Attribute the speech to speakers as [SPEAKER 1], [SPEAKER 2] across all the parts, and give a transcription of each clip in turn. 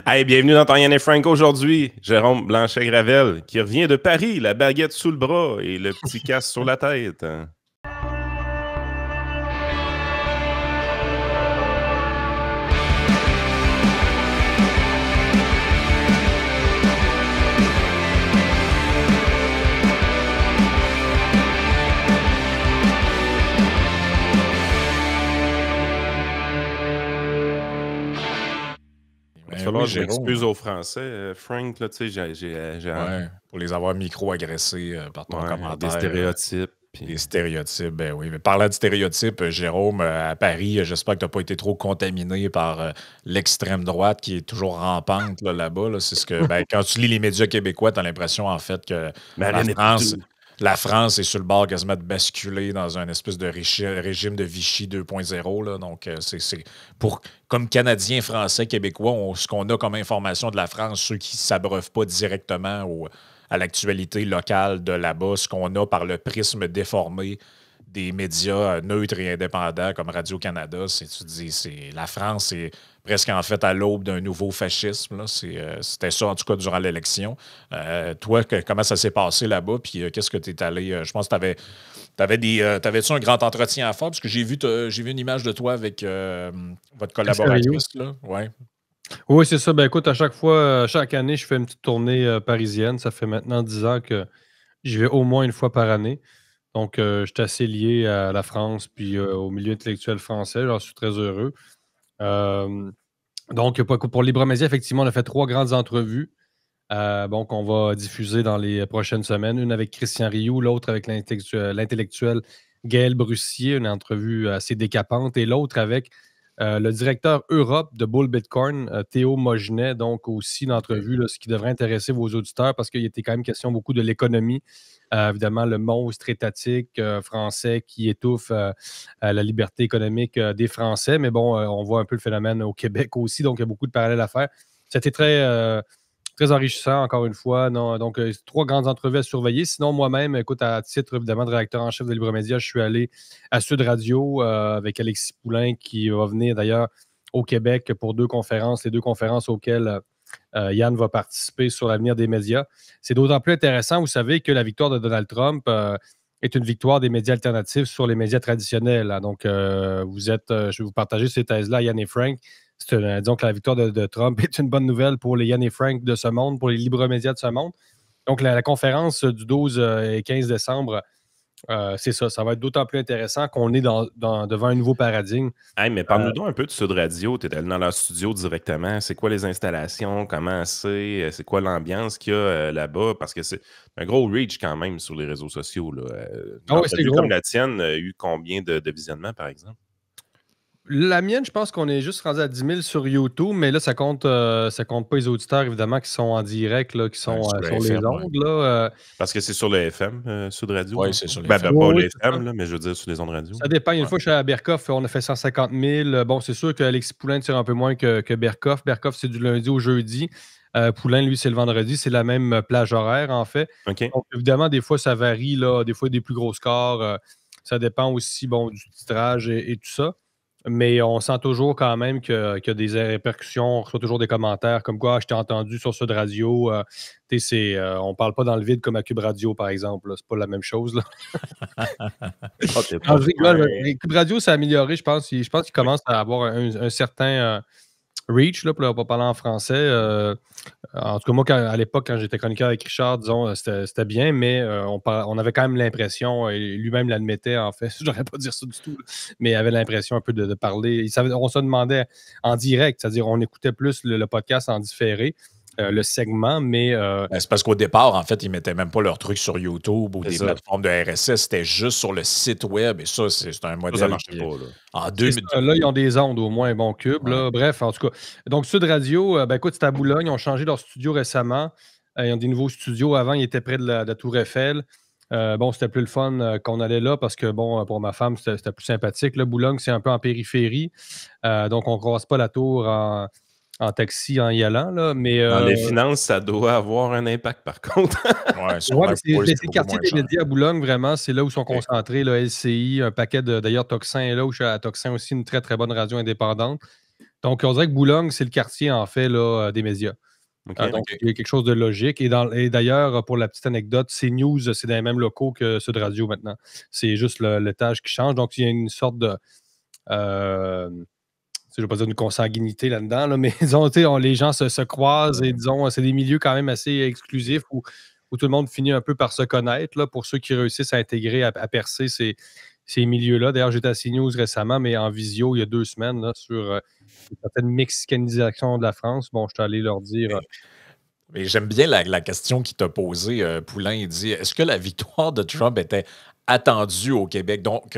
[SPEAKER 1] Hey, bienvenue dans ton Yann et Frank aujourd'hui. Jérôme Blanchet-Gravel qui revient de Paris, la baguette sous le bras et le petit casque sur la tête. Il va falloir que je m'excuse aux Français, Frank, là, tu sais,
[SPEAKER 2] Ouais, pour les avoir micro-agressés par ton commentaire.
[SPEAKER 1] des stéréotypes.
[SPEAKER 2] Des stéréotypes, ben oui. Mais parlant de stéréotypes, Jérôme, à Paris, j'espère que tu n'as pas été trop contaminé par l'extrême droite qui est toujours rampante là-bas. Là. C'est ce que, quand tu lis les médias québécois, tu as l'impression en fait que la France est sur le bord quasiment de basculer dans un espèce de régime de Vichy 2.0. Là. Donc, c'est pour comme Canadiens, Français, Québécois, ce qu'on a comme information de la France, ceux qui ne s'abreuvent pas directement à l'actualité locale de là-bas, ce qu'on a par le prisme déformé des médias neutres et indépendants comme Radio-Canada, la France est presque en fait à l'aube d'un nouveau fascisme. Là. C'était ça, en tout cas, durant l'élection. Toi, comment ça s'est passé là-bas? Puis qu'est-ce que tu es allé... je pense que t'avais-tu un grand entretien à faire? Parce que j'ai vu une image de toi avec votre collaboratrice. Là. Ouais.
[SPEAKER 3] Oui, c'est ça. Ben écoute, à chaque fois, chaque année, je fais une petite tournée parisienne. Ça fait maintenant 10 ans que j'y vais au moins une fois par année. Donc, je suis assez lié à la France puis au milieu intellectuel français. J'en suis très heureux. Donc, pour Libra-Média, effectivement, on a fait 3 grandes entrevues. Donc, on va diffuser dans les prochaines semaines. Une avec Christian Rioux, l'autre avec l'intellectuel Gaël Brussier, une entrevue assez décapante, et l'autre avec le directeur Europe de Bull Bitcoin, Théo Mogenet, donc aussi une entrevue, là, ce qui devrait intéresser vos auditeurs parce qu'il était quand même question beaucoup de l'économie. Évidemment, le monstre étatique français qui étouffe la liberté économique des Français. Mais bon, on voit un peu le phénomène au Québec aussi, donc il y a beaucoup de parallèles à faire. C'était très enrichissant, encore une fois. Non, donc, 3 grandes entrevues à surveiller. Sinon, moi-même, écoute, à titre évidemment de rédacteur en chef de Libra-Média, je suis allé à Sud Radio avec Alexis Poulain qui va venir d'ailleurs au Québec pour 2 conférences, les 2 conférences auxquelles Yann va participer sur l'avenir des médias. C'est d'autant plus intéressant, vous savez, que la victoire de Donald Trump est une victoire des médias alternatifs sur les médias traditionnels. Hein. Donc, je vais vous partager ces thèses-là, Yann et Frank. Disons que la victoire de Trump est une bonne nouvelle pour les Yann et Frank de ce monde, pour les libres médias de ce monde. Donc, la conférence du 12 et 15 décembre, c'est ça. Ça va être d'autant plus intéressant qu'on est devant un nouveau paradigme.
[SPEAKER 1] Hey, mais parle-nous donc un peu de Sud Radio. Tu es allé dans leur studio directement. C'est quoi les installations? Comment c'est? C'est quoi l'ambiance qu'il y a là-bas? Parce que c'est un gros reach quand même sur les réseaux sociaux. Là.
[SPEAKER 3] C'est gros.
[SPEAKER 1] Comme la tienne a eu combien de visionnements, par exemple?
[SPEAKER 3] La mienne, je pense qu'on est juste rendu à 10 000 sur YouTube, mais là, ça compte pas les auditeurs, évidemment, qui sont en direct, là, qui sont sur les ondes. Là,
[SPEAKER 1] Parce que c'est sur le FM, Sud Radio.
[SPEAKER 2] Oui, c'est sur le
[SPEAKER 1] FM. Pas le FM, là, mais je veux dire sur les ondes radio.
[SPEAKER 3] Ça dépend. Une fois, je suis à Berkoff, on a fait 150 000. Bon, c'est sûr qu'Alexis Poulain tire un peu moins que Berkoff. Berkoff, c'est du lundi au jeudi. Poulain, lui, c'est le vendredi. C'est la même plage horaire, en fait.
[SPEAKER 1] Okay.
[SPEAKER 3] Donc, évidemment, des fois, ça varie. Là, des fois, des plus gros scores. Ça dépend aussi du titrage et tout ça. Mais on sent toujours quand même qu'il y a des répercussions. On reçoit toujours des commentaires comme quoi je t'ai entendu sur Sud Radio. On parle pas dans le vide comme à Cube Radio, par exemple. Là. C'est pas la même chose. Là. Je rigole. Cube Radio s'est amélioré, je pense. Je pense qu'il commence à avoir un certain reach, là, pour parler en français. En tout cas, moi, à l'époque, quand j'étais chroniqueur avec Richard, disons, c'était bien, mais on avait quand même l'impression, et lui-même l'admettait, en fait, je n'aurais pas dire ça du tout, là, mais il avait l'impression un peu de parler. On se demandait en direct, c'est-à-dire on écoutait plus le podcast en différé, le segment, mais...
[SPEAKER 2] c'est parce qu'au départ, en fait, ils ne mettaient même pas leurs trucs sur YouTube ou des plateformes de RSS. C'était juste sur le site web. Et ça, c'est un modèle...
[SPEAKER 1] Ça ne marchait pas, là.
[SPEAKER 2] En 2000...
[SPEAKER 3] Là, ils ont des ondes, au moins, bon cube. Là. Bref, en tout cas. Donc, Sud Radio, écoute, c'est à Boulogne. Ils ont changé leur studio récemment. Ils ont des nouveaux studios. Avant, ils étaient près de la Tour Eiffel. C'était plus le fun qu'on allait là parce que, bon, pour ma femme, c'était plus sympathique. Là, Boulogne, c'est un peu en périphérie. Donc, on ne croise pas la tour en taxi en y allant. Là, mais,
[SPEAKER 1] dans les finances, ça doit avoir un impact, par contre.
[SPEAKER 3] C'est le quartier des médias à Boulogne, vraiment. C'est là où sont concentrés le LCI, un paquet d'ailleurs, Toxin est là, où je suis à Toxin aussi, une très, très bonne radio indépendante. Donc, on dirait que Boulogne, c'est le quartier, en fait, là, des médias.
[SPEAKER 1] OK.
[SPEAKER 3] Donc, il y a quelque chose de logique. Et d'ailleurs, pour la petite anecdote, CNews, c'est dans les mêmes locaux que Sud Radio maintenant. C'est juste l'étage qui change. Donc, il y a une sorte de. Je ne vais pas dire une consanguinité là-dedans, là, mais disons, les gens se croisent et disons, c'est des milieux quand même assez exclusifs où tout le monde finit un peu par se connaître, là, pour ceux qui réussissent à intégrer, à percer ces milieux-là. D'ailleurs, j'étais à CNews récemment, mais en visio il y a 2 semaines, là, sur une certaine mexicanisation de la France. Bon, je suis allé leur dire.
[SPEAKER 2] Mais j'aime bien la question qu'il t'a posée, Poulain. Il dit est-ce que la victoire de Trump était attendue au Québec? Donc,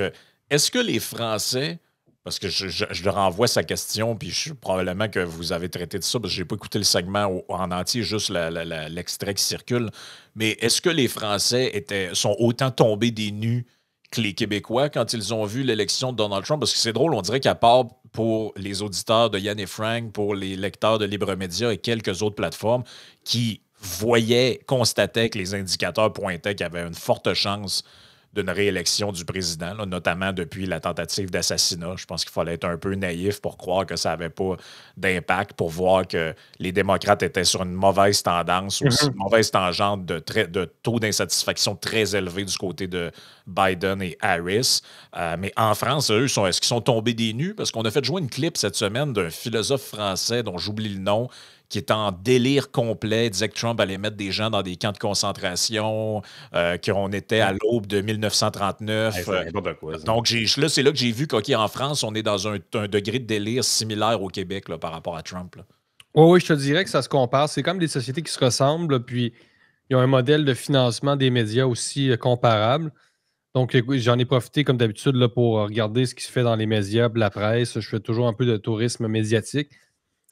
[SPEAKER 2] est-ce que les Français, parce que je leur renvoie sa question, puis probablement que vous avez traité de ça, parce que je n'ai pas écouté le segment en entier, juste l'extrait qui circule, mais est-ce que les Français sont autant tombés des nues que les Québécois quand ils ont vu l'élection de Donald Trump? Parce que c'est drôle, on dirait qu'à part pour les auditeurs de Yann et Frank, pour les lecteurs de Libre Média et quelques autres plateformes qui constataient que les indicateurs pointaient qu'il y avait une forte chance d'une réélection du président, là, notamment depuis la tentative d'assassinat. Je pense qu'il fallait être un peu naïf pour croire que ça n'avait pas d'impact, pour voir que les démocrates étaient sur une mauvaise tendance, aussi une mauvaise tangente de taux d'insatisfaction très élevé du côté de Biden et Harris. Mais en France, eux, est-ce qu'ils sont tombés des nues? Parce qu'on a fait jouer une clip cette semaine d'un philosophe français dont j'oublie le nom, qui est en délire complet, disait que Trump allait mettre des gens dans des camps de concentration, qu'on était à l'aube de 1939.
[SPEAKER 1] C'est n'importe quoi, ça.
[SPEAKER 2] Donc, c'est là que j'ai vu qu'en France, on est dans un degré de délire similaire au Québec là, par rapport à Trump. Là.
[SPEAKER 3] Oui, je te dirais que ça se compare. C'est comme des sociétés qui se ressemblent, puis ils ont un modèle de financement des médias aussi comparable. Donc, j'en ai profité, comme d'habitude, là, pour regarder ce qui se fait dans les médias, la presse. Je fais toujours un peu de tourisme médiatique.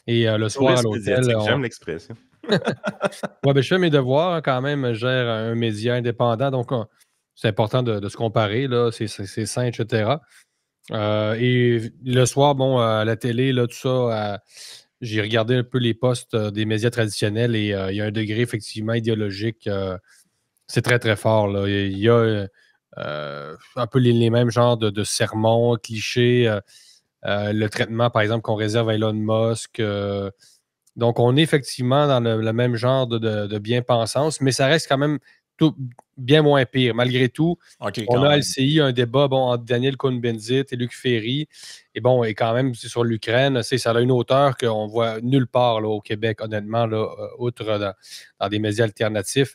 [SPEAKER 3] Et le soir à l'hôtel.
[SPEAKER 1] J'aime l'expression.
[SPEAKER 3] Ouais, ben, je fais mes devoirs quand même. Je gère un média indépendant. Donc, c'est important de se comparer. Là, c'est sain, etc. Et le soir, bon, à la télé, là, tout ça, j'ai regardé un peu les postes des médias traditionnels et il y a un degré effectivement idéologique. C'est très, très fort. Là. Il y a un peu les mêmes genres de sermons, clichés. Le traitement, par exemple, qu'on réserve à Elon Musk. Donc, on est effectivement dans le même genre de bien-pensance, mais ça reste quand même bien moins pire. Malgré tout, on a à LCI un débat entre Daniel Cohn-Bendit et Luc Ferry. Et bon, et quand même, c'est sur l'Ukraine, ça a une hauteur qu'on voit nulle part là, au Québec, honnêtement, là, outre dans des médias alternatifs.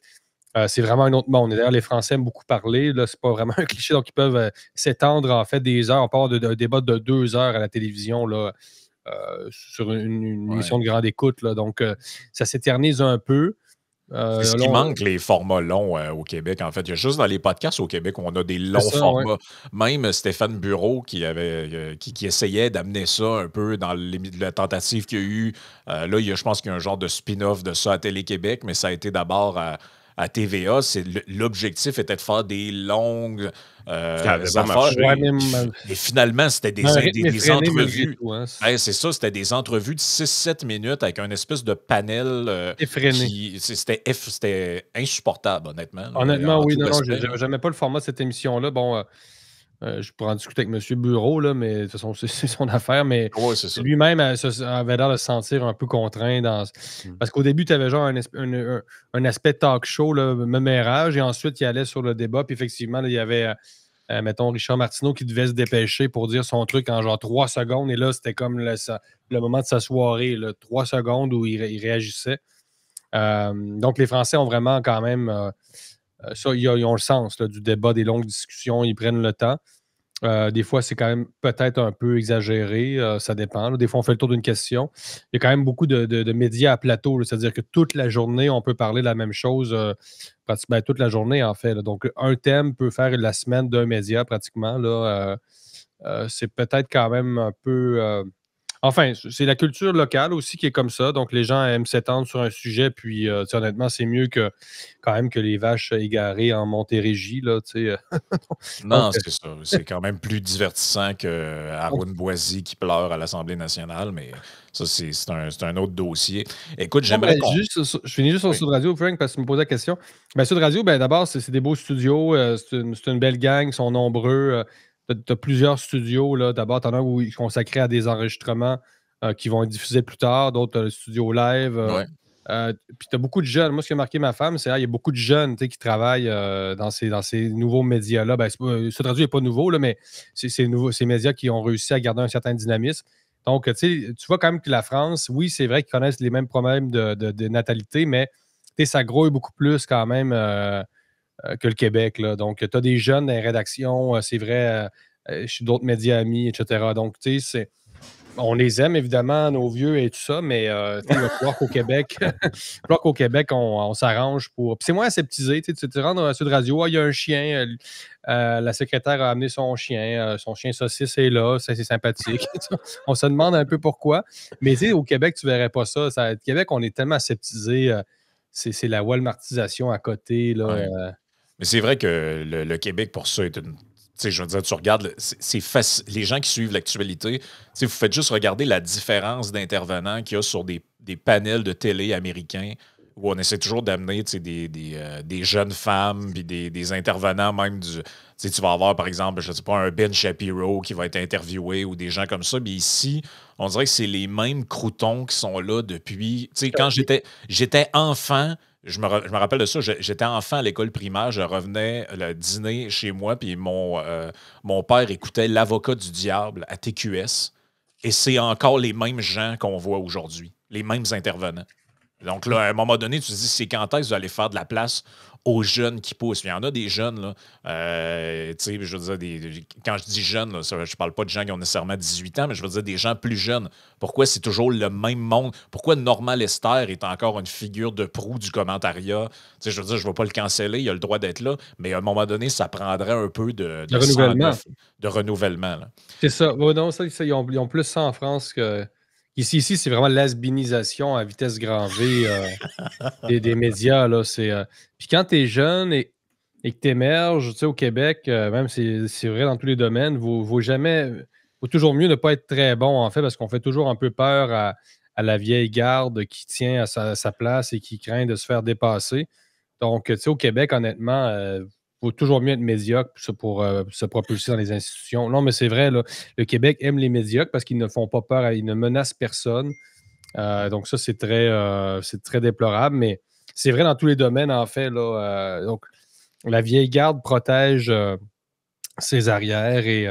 [SPEAKER 3] C'est vraiment un autre monde. D'ailleurs, les Français aiment beaucoup parler. Ce n'est pas vraiment un cliché, donc ils peuvent s'étendre en fait des heures. On parle d'un débat de 2 heures à la télévision là, sur une émission de grande écoute. Là, donc, ça s'éternise un peu.
[SPEAKER 2] C'est ce qui manque, les formats longs au Québec, en fait. Il y a juste dans les podcasts au Québec où on a des longs formats. Ouais. Même Stéphane Bureau qui essayait d'amener ça un peu dans la tentative qu'il y a eu. Là, je pense qu'il y a un genre de spin-off de ça à Télé-Québec, mais ça a été d'abord à TVA. L'objectif était de faire des longues affaires. Et finalement, c'était des entrevues. Tout, hein. C'est ça, c'était des entrevues de 6-7 minutes avec un espèce de panel
[SPEAKER 3] effréné.
[SPEAKER 2] C'était insupportable, honnêtement.
[SPEAKER 3] Honnêtement, oui. Non, j'aimais pas le format de cette émission-là. Bon, je pourrais en discuter avec M. Bureau, là, mais de toute façon, c'est son affaire. Mais lui-même avait l'air de se sentir un peu contraint. Parce qu'au début, tu avais genre un aspect talk show, là, mémérage, et ensuite, il allait sur le débat. Puis effectivement, là, il y avait, mettons, Richard Martineau qui devait se dépêcher pour dire son truc en genre 3 secondes. Et là, c'était comme le moment de sa soirée, là, 3 secondes où il réagissait. Donc, les Français ont vraiment quand même... ça, ils ont le sens là, du débat, des longues discussions, ils prennent le temps. Des fois, c'est quand même peut-être un peu exagéré, ça dépend. Là. Des fois, on fait le tour d'une question. Il y a quand même beaucoup de médias à plateau, c'est-à-dire que toute la journée, on peut parler de la même chose, pratiquement toute la journée, en fait. Là. Donc, un thème peut faire la semaine d'un média, pratiquement. Là, c'est peut-être quand même un peu... Enfin, c'est la culture locale aussi qui est comme ça. Donc, les gens aiment s'étendre sur un sujet. Puis, honnêtement, c'est mieux quand même que les vaches égarées en Montérégie. Là,
[SPEAKER 2] non, c'est ça. C'est quand même plus divertissant qu'Aaron Boisy qui pleure à l'Assemblée nationale. Mais ça, c'est un autre dossier. Écoute, j'aimerais
[SPEAKER 3] je finis juste sur Sud Radio, Frank, parce que tu me posais la question. Sud Radio, d'abord, c'est des beaux studios. C'est une belle gang. Ils sont nombreux. Tu as plusieurs studios. D'abord, tu en as où ils sont consacrés à des enregistrements qui vont être diffusés plus tard, d'autres le studio live.
[SPEAKER 2] Ouais.
[SPEAKER 3] Puis tu as beaucoup de jeunes. Moi, ce qui a marqué ma femme, c'est qu'il y a beaucoup de jeunes qui travaillent dans ces nouveaux médias-là. Ben, Sud Radio n'est pas nouveau, là, mais c'est ces médias qui ont réussi à garder un certain dynamisme. Donc, tu vois quand même que la France, oui, c'est vrai qu'ils connaissent les mêmes problèmes de natalité, mais ça grouille beaucoup plus quand même que le Québec. Là. Donc, tu as des jeunes dans les rédactions, c'est vrai, chez d'autres médias amis, etc. Donc, tu sais, on les aime, évidemment, nos vieux et tout ça, mais il va falloir qu'au Québec, on s'arrange pour. Puis c'est moins aseptisé. Tu rentres dans Sud Radio, il y a un chien, la secrétaire a amené son chien saucisse est là, c'est sympathique. On se demande un peu pourquoi. Mais au Québec, tu ne verrais pas ça. Au Québec, on est tellement aseptisé. C'est la Walmartisation à côté. Là,
[SPEAKER 2] Ouais. Mais c'est vrai que le Québec, pour ça, est une. Je veux dire, tu regardes, les gens qui suivent l'actualité, vous faites juste regarder la différence d'intervenants qu'il y a sur des panels de télé américains où on essaie toujours d'amener des jeunes femmes puis des intervenants même du. Tu vas avoir, par exemple, je ne sais pas, un Ben Shapiro qui va être interviewé ou des gens comme ça. Mais ici, on dirait que c'est les mêmes croutons qui sont là depuis. Quand j'étais enfant. Je me rappelle de ça. J'étais enfant à l'école primaire. Je revenais le dîner chez moi, puis mon père écoutait L'Avocat du diable à TQS. Et c'est encore les mêmes gens qu'on voit aujourd'hui, les mêmes intervenants. Donc là, à un moment donné, tu te dis, c'est quand est-ce que vous allez faire de la place aux jeunes qui poussent? Il y en a des jeunes, là, je veux dire, quand je dis jeunes, là, je parle pas de gens qui ont nécessairement 18 ans, mais je veux dire des gens plus jeunes. Pourquoi c'est toujours le même monde? Pourquoi Normand Lester est encore une figure de proue du commentariat? Je veux dire, je ne vais pas le canceller, il a le droit d'être là, mais à un moment donné, ça prendrait un peu de
[SPEAKER 3] renouvellement.
[SPEAKER 2] De renouvellement. Là.
[SPEAKER 3] C'est ça. Ouais, non, ça, ils ont plus ça en France que. Ici, c'est vraiment l'asbinisation à vitesse grand V des médias. Là, Puis quand tu es jeune et que tu émerges au Québec, même c'est vrai dans tous les domaines, il vaut toujours mieux ne pas être très bon, en fait, parce qu'on fait toujours un peu peur à la vieille garde qui tient à sa place et qui craint de se faire dépasser. Donc, au Québec, honnêtement, vaut toujours mieux être médiocre pour se propulser dans les institutions. Non, mais c'est vrai, là, le Québec aime les médiocres parce qu'ils ne font pas peur, ils ne menacent personne. Donc ça, c'est très déplorable, mais c'est vrai dans tous les domaines, en fait. Là, donc, la vieille garde protège ses arrières et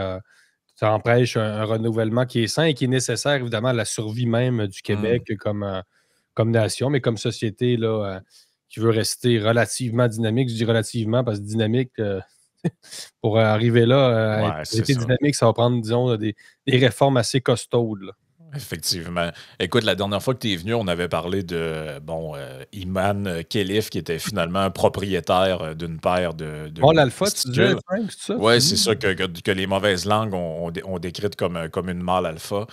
[SPEAKER 3] ça empêche un renouvellement qui est sain et qui est nécessaire, évidemment, à la survie même du Québec comme nation, mais comme société là, qui veut rester relativement dynamique. Je dis relativement parce que dynamique, pour arriver là, être dynamique, ça va prendre, disons, des réformes assez costaudes. Là.
[SPEAKER 2] Effectivement. Écoute, la dernière fois que tu es venu, on avait parlé de Iman Khelif, qui était finalement un propriétaire d'une paire de
[SPEAKER 3] l'alpha, tu disais, Frank, c'est ça?
[SPEAKER 2] Oui, c'est ça que les mauvaises langues ont décrite comme une mâle alpha.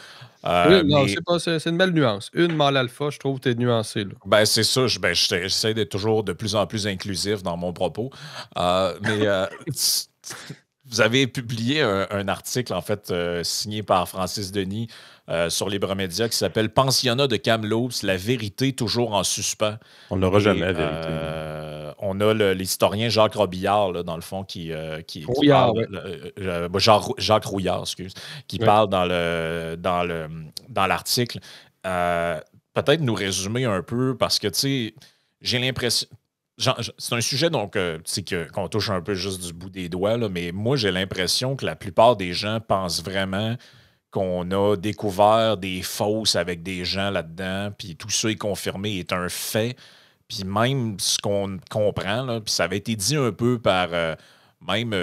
[SPEAKER 3] Non, c'est une belle nuance. Une mâle alpha, je trouve que tu es nuancé. Là.
[SPEAKER 2] Ben, c'est ça. J'essaie d'être toujours de plus en plus inclusif dans mon propos. Vous avez publié un article, en fait, signé par Francis Denis sur Libre Média qui s'appelle « Pensionnat de Kamloops, la vérité toujours en suspens ».
[SPEAKER 1] On n'aura jamais la vérité.
[SPEAKER 2] On a l'historien Jacques Robillard, là, dans le fond, qui
[SPEAKER 3] Rouillard,
[SPEAKER 2] parle... Jacques Rouillard, excuse, qui parle dans l'article. Peut-être nous résumer un peu, parce que, tu sais, j'ai l'impression... C'est un sujet donc qu'on touche un peu juste du bout des doigts, là, mais moi, j'ai l'impression que la plupart des gens pensent vraiment qu'on a découvert des fausses avec des gens là-dedans, puis tout ça est confirmé, est un fait. Puis même ce qu'on comprend, là, puis ça avait été dit un peu par, même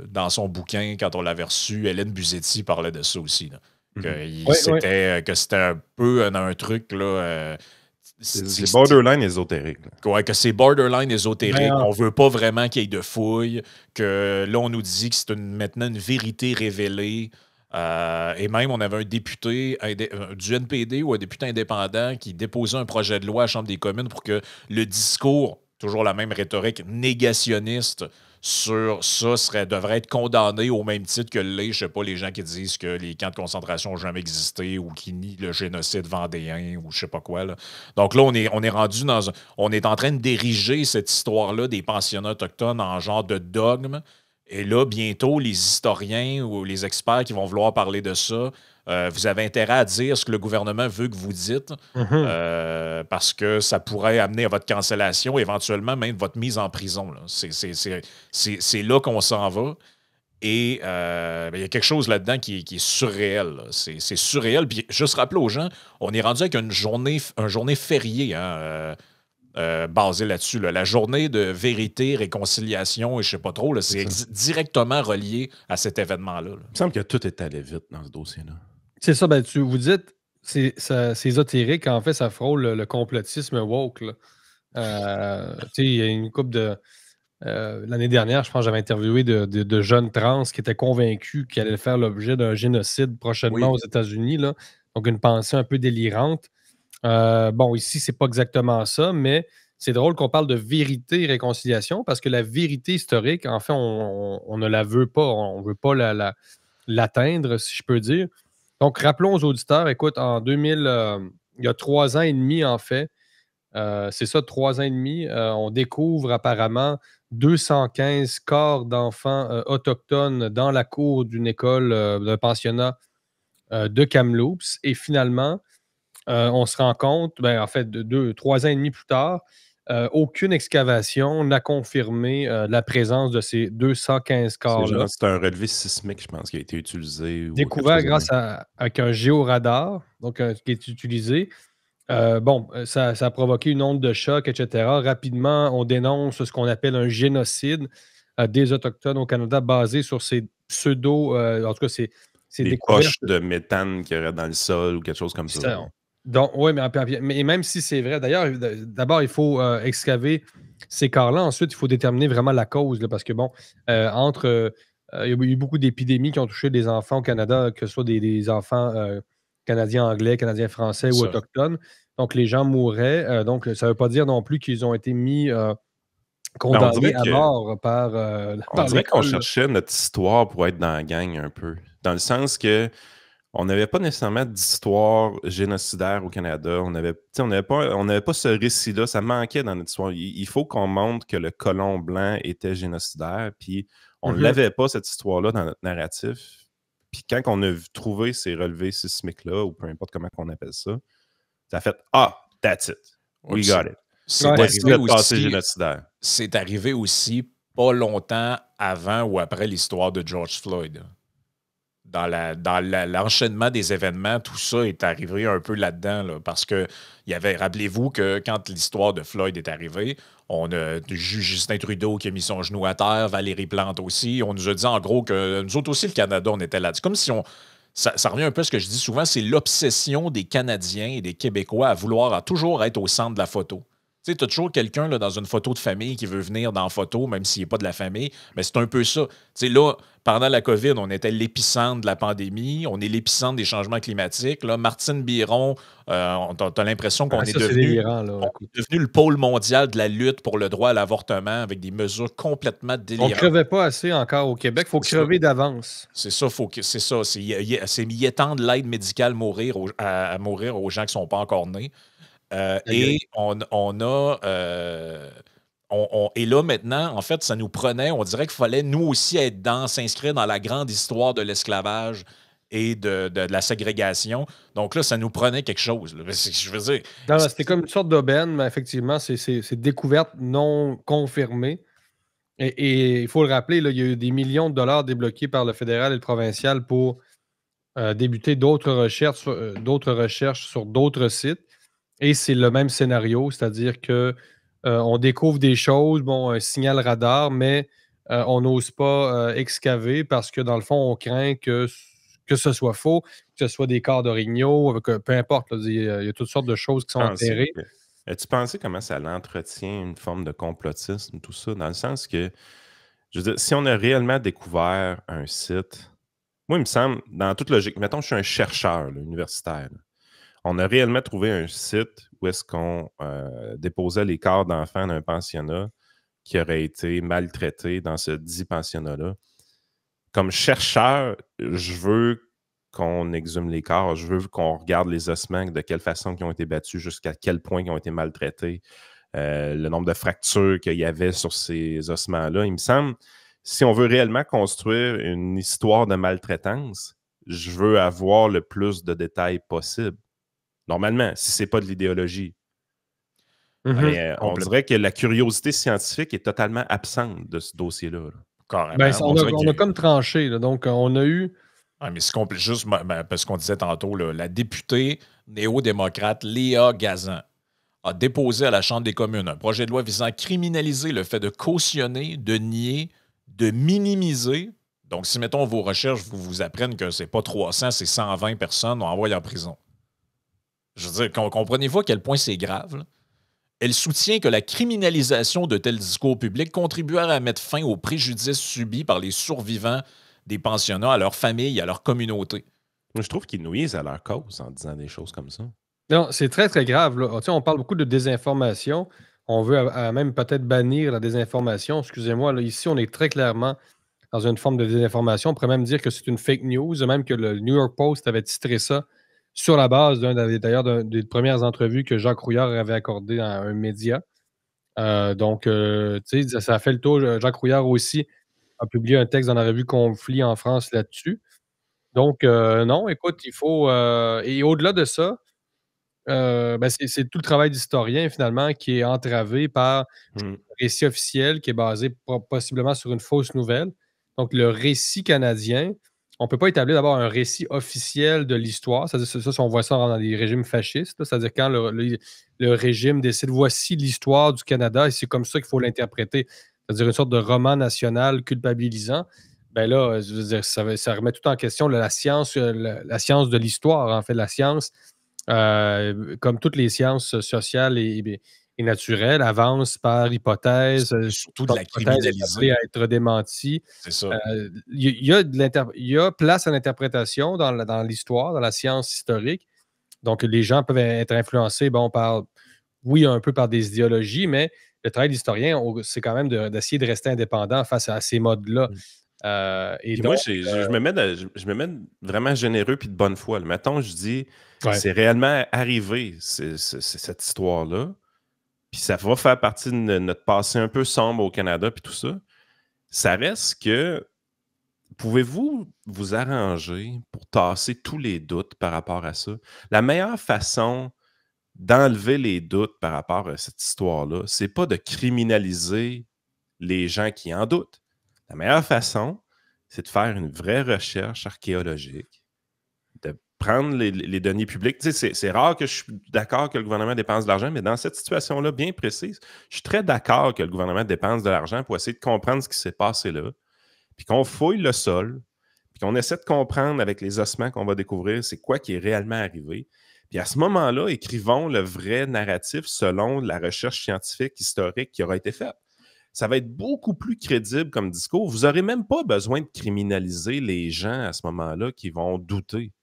[SPEAKER 2] dans son bouquin, quand on l'avait reçu, Hélène Buzetti parlait de ça aussi. Là, que c'était un peu un truc... là.
[SPEAKER 1] C'est borderline ésotérique.
[SPEAKER 2] Ouais, que c'est borderline ésotérique. On veut pas vraiment qu'il y ait de fouilles. Que là, on nous dit que c'est maintenant une vérité révélée. Et même, on avait un député du NPD ou un député indépendant qui déposait un projet de loi à la Chambre des communes pour que le discours, toujours la même rhétorique négationniste sur ça, devrait être condamné au même titre que je sais pas, les gens qui disent que les camps de concentration n'ont jamais existé ou qui nient le génocide vendéen ou je sais pas quoi. Là. Donc là, on est rendu on est en train de diriger cette histoire-là des pensionnats autochtones en genre de dogme. Et là, bientôt, les historiens ou les experts qui vont vouloir parler de ça, vous avez intérêt à dire ce que le gouvernement veut que vous dites, parce que ça pourrait amener à votre cancellation, éventuellement même votre mise en prison. C'est là qu'on s'en va. Et il y a quelque chose là-dedans qui est surréel. C'est surréel. Puis juste rappeler aux gens, on est rendu avec une journée fériée, hein, basée là-dessus. La journée de vérité, réconciliation, et je sais pas trop, c'est directement relié à cet événement-là.
[SPEAKER 1] Il me semble que tout est allé vite dans ce dossier-là.
[SPEAKER 3] C'est ça, ben, vous dites, c'est ésotérique, en fait, ça frôle le complotisme woke. Il y a une couple de. L'année dernière, je pense que j'avais interviewé de jeunes trans qui étaient convaincus qu'ils allaient faire l'objet d'un génocide prochainement aux États-Unis. Donc, une pensée un peu délirante. Bon, ici, c'est pas exactement ça, mais c'est drôle qu'on parle de vérité et réconciliation parce que la vérité historique, en fait, on ne la veut pas. On ne veut pas l'atteindre, si je peux dire. Donc, rappelons aux auditeurs, écoute, en 2000, il y a 3 ans et demi, en fait, c'est ça, 3 ans et demi, on découvre apparemment 215 corps d'enfants autochtones dans la cour d'une école, d'un pensionnat de Kamloops. Et finalement, on se rend compte, ben, en fait, 3 ans et demi plus tard, aucune excavation n'a confirmé la présence de ces 215 corps-là.
[SPEAKER 1] C'est un relevé sismique, je pense, qui a été utilisé.
[SPEAKER 3] Découvert grâce avec un géoradar, donc qui est utilisé. Ça a provoqué une onde de choc, etc. Rapidement, on dénonce ce qu'on appelle un génocide des Autochtones au Canada basé sur ces pseudo, en tout cas, c'est
[SPEAKER 1] des poches de méthane qu'il y aurait dans le sol ou quelque chose comme ça.
[SPEAKER 3] Donc, oui, mais même si c'est vrai, d'ailleurs, d'abord, il faut excaver ces corps-là. Ensuite, il faut déterminer vraiment la cause, parce que, bon, il y a eu beaucoup d'épidémies qui ont touché des enfants au Canada, que ce soit des enfants canadiens anglais, canadiens français ou autochtones. Donc, les gens mouraient. Donc, ça ne veut pas dire non plus qu'ils ont été mis condamnés à mort par
[SPEAKER 1] on dirait qu'on cherchait notre histoire pour être dans la gang un peu. Dans le sens que on n'avait pas nécessairement d'histoire génocidaire au Canada. On n'avait pas ce récit-là. Ça manquait dans notre histoire. Il faut qu'on montre que le colon blanc était génocidaire. Puis on ne l'avait pas, cette histoire-là, dans notre narratif. Puis quand on a trouvé ces relevés sismiques-là, ou peu importe comment on appelle ça, ça a fait « Ah, that's it. We got it. »
[SPEAKER 2] C'est arrivé aussi pas longtemps avant ou après l'histoire de George Floyd. Dans l'enchaînement des événements, tout ça est arrivé un peu là-dedans, parce que rappelez-vous que quand l'histoire de Floyd est arrivée, on a juge Justin Trudeau qui a mis son genou à terre, Valérie Plante aussi. On nous a dit en gros que nous autres aussi, le Canada, on était là. C'est comme si ça revient un peu à ce que je dis souvent, c'est l'obsession des Canadiens et des Québécois à vouloir toujours être au centre de la photo. Tu sais, tu as toujours quelqu'un dans une photo de famille qui veut venir dans la photo, même s'il n'est pas de la famille. Mais c'est un peu ça. Tu sais, là, pendant la COVID, on était l'épicentre de la pandémie. On est l'épicentre des changements climatiques. Là, Martine Biron, t'as l'impression qu'on est devenu le pôle mondial de la lutte pour le droit à l'avortement avec des mesures complètement délirantes.
[SPEAKER 3] On ne crevait pas assez encore au Québec. Il faut crever d'avance.
[SPEAKER 2] C'est ça. C'est y étendre l'aide médicale à mourir aux gens qui ne sont pas encore nés. Et et là, maintenant, en fait, ça nous prenait, on dirait qu'il fallait nous aussi s'inscrire dans la grande histoire de l'esclavage et de la ségrégation. Donc là, ça nous prenait quelque chose. Je veux dire.
[SPEAKER 3] C'était comme une sorte d'aubaine, mais effectivement, c'est découverte non confirmée. Et il faut le rappeler, là, il y a eu des millions de dollars débloqués par le fédéral et le provincial pour débuter d'autres recherches sur d'autres sites. Et c'est le même scénario, c'est-à-dire que on découvre des choses, un signal radar, mais on n'ose pas excaver parce que dans le fond, on craint que ce soit faux, que ce soit des corps d'orignaux, peu importe. Il y a toutes sortes de choses qui sont enterrées.
[SPEAKER 1] As-tu pensé comment ça l'entretient une forme de complotisme, tout ça, dans le sens que, je veux dire, si on a réellement découvert un site, moi, il me semble, dans toute logique, mettons, je suis un chercheur universitaire, on a réellement trouvé un site où est-ce qu'on déposait les corps d'enfants d'un pensionnat qui aurait été maltraité dans ce dit pensionnat-là. Comme chercheur, je veux qu'on exhume les corps, je veux qu'on regarde les ossements, de quelle façon ils ont été battus, jusqu'à quel point ils ont été maltraités, le nombre de fractures qu'il y avait sur ces ossements-là. Il me semble si on veut réellement construire une histoire de maltraitance, je veux avoir le plus de détails possible. Normalement, si c'est pas de l'idéologie. Mais on dirait que la curiosité scientifique est totalement absente de ce dossier-là.
[SPEAKER 3] Ben, on a comme tranché. Là, donc, on a eu...
[SPEAKER 2] mais c'est juste parce qu'on disait tantôt, là, la députée néo-démocrate Léa Gazan a déposé à la Chambre des communes un projet de loi visant à criminaliser le fait de cautionner, de nier, de minimiser. Donc, si, mettons, vos recherches vous apprennent que c'est pas 300, c'est 120 personnes, on envoie en prison. Je veux dire, comprenez-vous à quel point c'est grave, là? Elle soutient que la criminalisation de tels discours publics contribuerait à mettre fin aux préjudices subis par les survivants des pensionnats, à leurs familles, à leur communauté.
[SPEAKER 1] Je trouve qu'ils nuisent à leur cause en disant des choses comme ça.
[SPEAKER 3] Non, c'est très, très grave. Là. Tu sais, on parle beaucoup de désinformation. On veut même peut-être bannir la désinformation. Excusez-moi, là, ici, on est très clairement dans une forme de désinformation. On pourrait même dire que c'est une fake news, même que le New York Post avait titré ça sur la base d'ailleurs des premières entrevues que Jacques Rouillard avait accordées à un média. Donc, tu sais, ça a fait le tour. Jacques Rouillard aussi a publié un texte dans la revue Conflit en France là-dessus. Donc, non, écoute, il faut... et au-delà de ça, ben, c'est tout le travail d'historien, finalement, qui est entravé par un récit officiel qui est basé possiblement sur une fausse nouvelle. Donc, le récit canadien, on ne peut pas établir d'abord un récit officiel de l'histoire. C'est-à-dire, ça, on voit ça dans les régimes fascistes, là. C'est-à-dire quand le régime décide voici l'histoire du Canada et c'est comme ça qu'il faut l'interpréter. C'est-à-dire une sorte de roman national culpabilisant. Ben là, je veux dire, ça remet tout en question la science de l'histoire, en fait, la science. Comme toutes les sciences sociales et naturelles, avance par hypothèse.
[SPEAKER 2] Surtout de la criminaliser.
[SPEAKER 3] À être démentie.
[SPEAKER 2] C'est ça.
[SPEAKER 3] Il y a place à l'interprétation dans l'histoire, dans la science historique. Donc, les gens peuvent être influencés, oui, un peu par des idéologies, mais le travail d'historien, c'est quand même d'essayer de rester indépendant face à ces modes-là.
[SPEAKER 1] Moi, je me mets vraiment généreux puis de bonne foi. Là. Mettons, je dis, c'est réellement arrivé, cette histoire-là, puis ça va faire partie de notre passé un peu sombre au Canada puis tout ça. Ça reste que, pouvez-vous vous arranger pour tasser tous les doutes par rapport à ça? La meilleure façon d'enlever les doutes par rapport à cette histoire-là, c'est pas de criminaliser les gens qui en doutent. La meilleure façon, c'est de faire une vraie recherche archéologique, de prendre les données publiques. Tu sais, c'est rare que je suis d'accord que le gouvernement dépense de l'argent, mais dans cette situation-là bien précise, je suis très d'accord que le gouvernement dépense de l'argent pour essayer de comprendre ce qui s'est passé là, puis qu'on fouille le sol, puis qu'on essaie de comprendre avec les ossements qu'on va découvrir c'est quoi qui est réellement arrivé. Puis à ce moment-là, écrivons le vrai narratif selon la recherche scientifique, historique qui aura été faite. Ça va être beaucoup plus crédible comme discours. Vous n'aurez même pas besoin de criminaliser les gens à ce moment-là qui vont douter.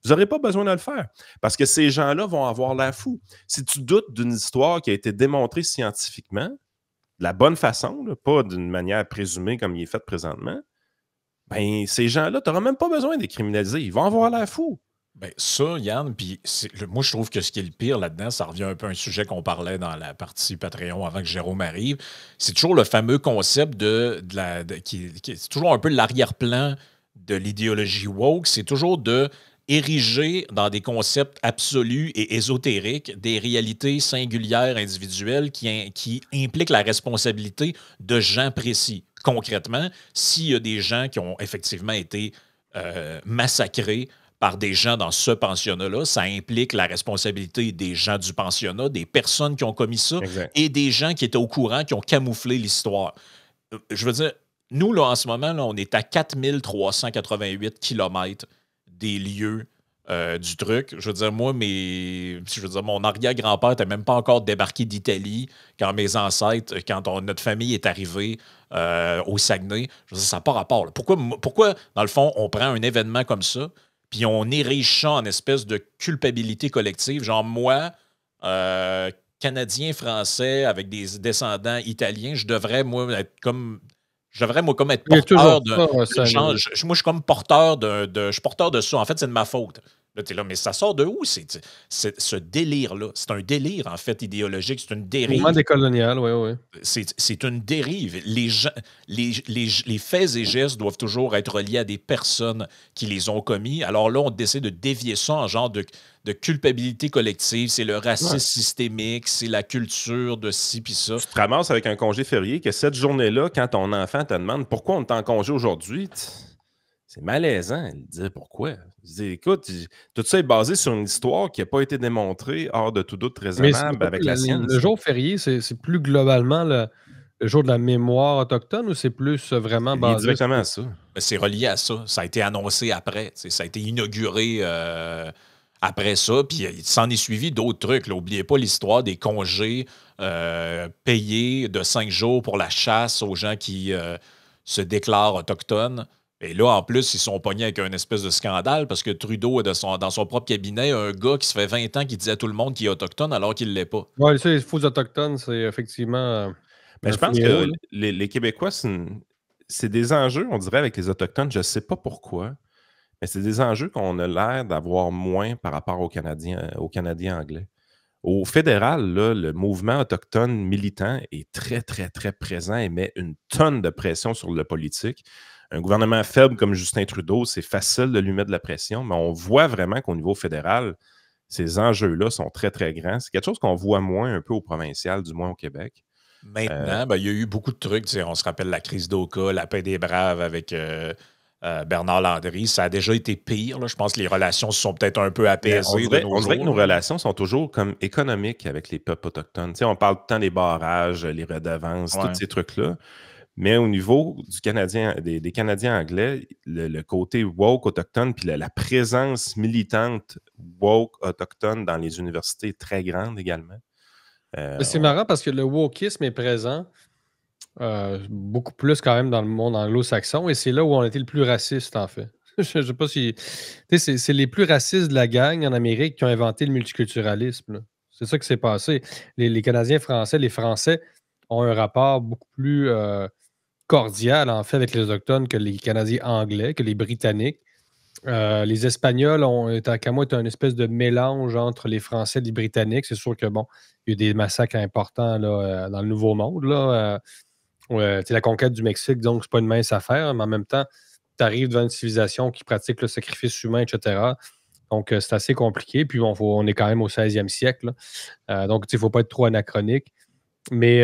[SPEAKER 1] Vous n'aurez pas besoin de le faire parce que ces gens-là vont avoir l'air fous. Si tu doutes d'une histoire qui a été démontrée scientifiquement, de la bonne façon, là, pas d'une manière présumée comme il est fait présentement, ben ces gens-là, tu n'auras même pas besoin de les criminaliser. Ils vont avoir l'air fous.
[SPEAKER 2] Ben ça, Yann, puis moi, je trouve que ce qui est le pire là-dedans, ça revient un peu à un sujet qu'on parlait dans la partie Patreon avant que Jérôme arrive. C'est toujours le fameux concept qui c'est toujours un peu l'arrière-plan de l'idéologie woke. C'est toujours de ériger dans des concepts absolus et ésotériques des réalités singulières, individuelles qui impliquent la responsabilité de gens précis. Concrètement, s'il y a des gens qui ont effectivement été massacrés par des gens dans ce pensionnat-là, ça implique la responsabilité des gens du pensionnat, des personnes qui ont commis ça,
[SPEAKER 1] exact,
[SPEAKER 2] et des gens qui étaient au courant, qui ont camouflé l'histoire. Je veux dire, nous, là, en ce moment, là, on est à 4388 km des lieux du truc. Je veux dire, mon arrière-grand-père n'était même pas encore débarqué d'Italie quand mes ancêtres, notre famille est arrivée au Saguenay. Je veux dire, ça n'a pas rapport. Là. Pourquoi, dans le fond, on prend un événement comme ça puis on érige ça en espèce de culpabilité collective. Genre, moi, Canadien, Français, avec des descendants italiens, je devrais, moi, comme être porteur de... moi, je suis comme porteur je suis porteur de ça. En fait, c'est de ma faute. Là, tu es là, mais ça sort de où? Ce délire-là. C'est un délire, en fait, idéologique. C'est une
[SPEAKER 3] Mouvement
[SPEAKER 2] dérive.
[SPEAKER 3] décolonial, oui, oui.
[SPEAKER 2] C'est une dérive. Les faits et gestes doivent toujours être reliés à des personnes qui les ont commis. Alors là, on décide de dévier ça en genre de culpabilité collective. C'est le racisme
[SPEAKER 1] Ouais.
[SPEAKER 2] systémique, c'est la culture de ci puis ça.
[SPEAKER 1] Tu te ramasses avec un congé férié que cette journée-là, quand ton enfant te demande pourquoi on est en congé aujourd'hui, c'est malaisant de dire pourquoi. Je dis, écoute, tout ça est basé sur une histoire qui n'a pas été démontrée hors de tout doute
[SPEAKER 3] Mais c'est
[SPEAKER 1] raisonnable
[SPEAKER 3] pas
[SPEAKER 1] avec la
[SPEAKER 3] le
[SPEAKER 1] science.
[SPEAKER 3] jour férié, c'est plus globalement le jour de la mémoire autochtone ou c'est plus vraiment
[SPEAKER 1] C'est lié
[SPEAKER 3] basé
[SPEAKER 1] directement
[SPEAKER 3] sur.
[SPEAKER 1] à ça.
[SPEAKER 2] C'est relié à ça. Ça a été annoncé après. Ça a été inauguré après ça. Puis il s'en est suivi d'autres trucs. N'oubliez pas l'histoire des congés payés de 5 jours pour la chasse aux gens qui se déclarent autochtones. Et là, en plus, ils sont pognés avec un espèce de scandale parce que Trudeau a dans son propre cabinet un gars qui se fait 20 ans qui dit à tout le monde qu'il est autochtone alors qu'il ne l'est pas.
[SPEAKER 3] Oui, ça, les faux autochtones, c'est effectivement
[SPEAKER 1] Mais
[SPEAKER 3] un
[SPEAKER 1] je pense
[SPEAKER 3] fléau,
[SPEAKER 1] que
[SPEAKER 3] là.
[SPEAKER 1] les Québécois, c'est des enjeux, on dirait, avec les Autochtones. Je ne sais pas pourquoi, mais c'est des enjeux qu'on a l'air d'avoir moins par rapport aux Canadiens anglais. Au fédéral, là, le mouvement autochtone militant est très, très, très présent et met une tonne de pression sur le politique. Un gouvernement faible comme Justin Trudeau, c'est facile de lui mettre de la pression, mais on voit vraiment qu'au niveau fédéral, ces enjeux-là sont très, très grands. C'est quelque chose qu'on voit moins un peu au provincial, du moins au Québec.
[SPEAKER 2] Maintenant, il y a eu beaucoup de trucs. On se rappelle la crise d'Oka, la paix des braves avec Bernard Landry. Ça a déjà été pire. Là. Je pense que les relations se sont peut-être un peu
[SPEAKER 1] Mais
[SPEAKER 2] apaisées de nos
[SPEAKER 1] on dirait que nos
[SPEAKER 2] jours.
[SPEAKER 1] relations sont toujours comme économiques avec les peuples autochtones. Tu sais, on parle tout le temps des barrages, les redevances, tous
[SPEAKER 2] Ouais.
[SPEAKER 1] ces trucs-là. Mais au niveau des Canadiens anglais, le côté woke autochtone, puis la présence militante woke autochtone dans les universités est très grande également.
[SPEAKER 3] Mais c'est marrant parce que le wokisme est présent beaucoup plus quand même dans le monde anglo-saxon et c'est là où on a été le plus raciste, en fait. Je ne sais pas si. Tu sais, c'est les plus racistes de la gang en Amérique qui ont inventé le multiculturalisme, là. C'est ça qui s'est passé. Les Canadiens français, les Français ont un rapport beaucoup plus cordial, en fait, avec les Autochtones que les Canadiens anglais, que les Britanniques. Les Espagnols ont, tant qu'à moi, été un espèce de mélange entre les Français et les Britanniques. C'est sûr que, bon, il y a eu des massacres importants là, dans le Nouveau Monde. Là, la conquête du Mexique, donc, c'est pas une mince affaire, mais en même temps, tu arrives devant une civilisation qui pratique le sacrifice humain, etc. Donc, c'est assez compliqué. Puis, on est quand même au 16e siècle, là. Donc, il ne faut pas être trop anachronique. Mais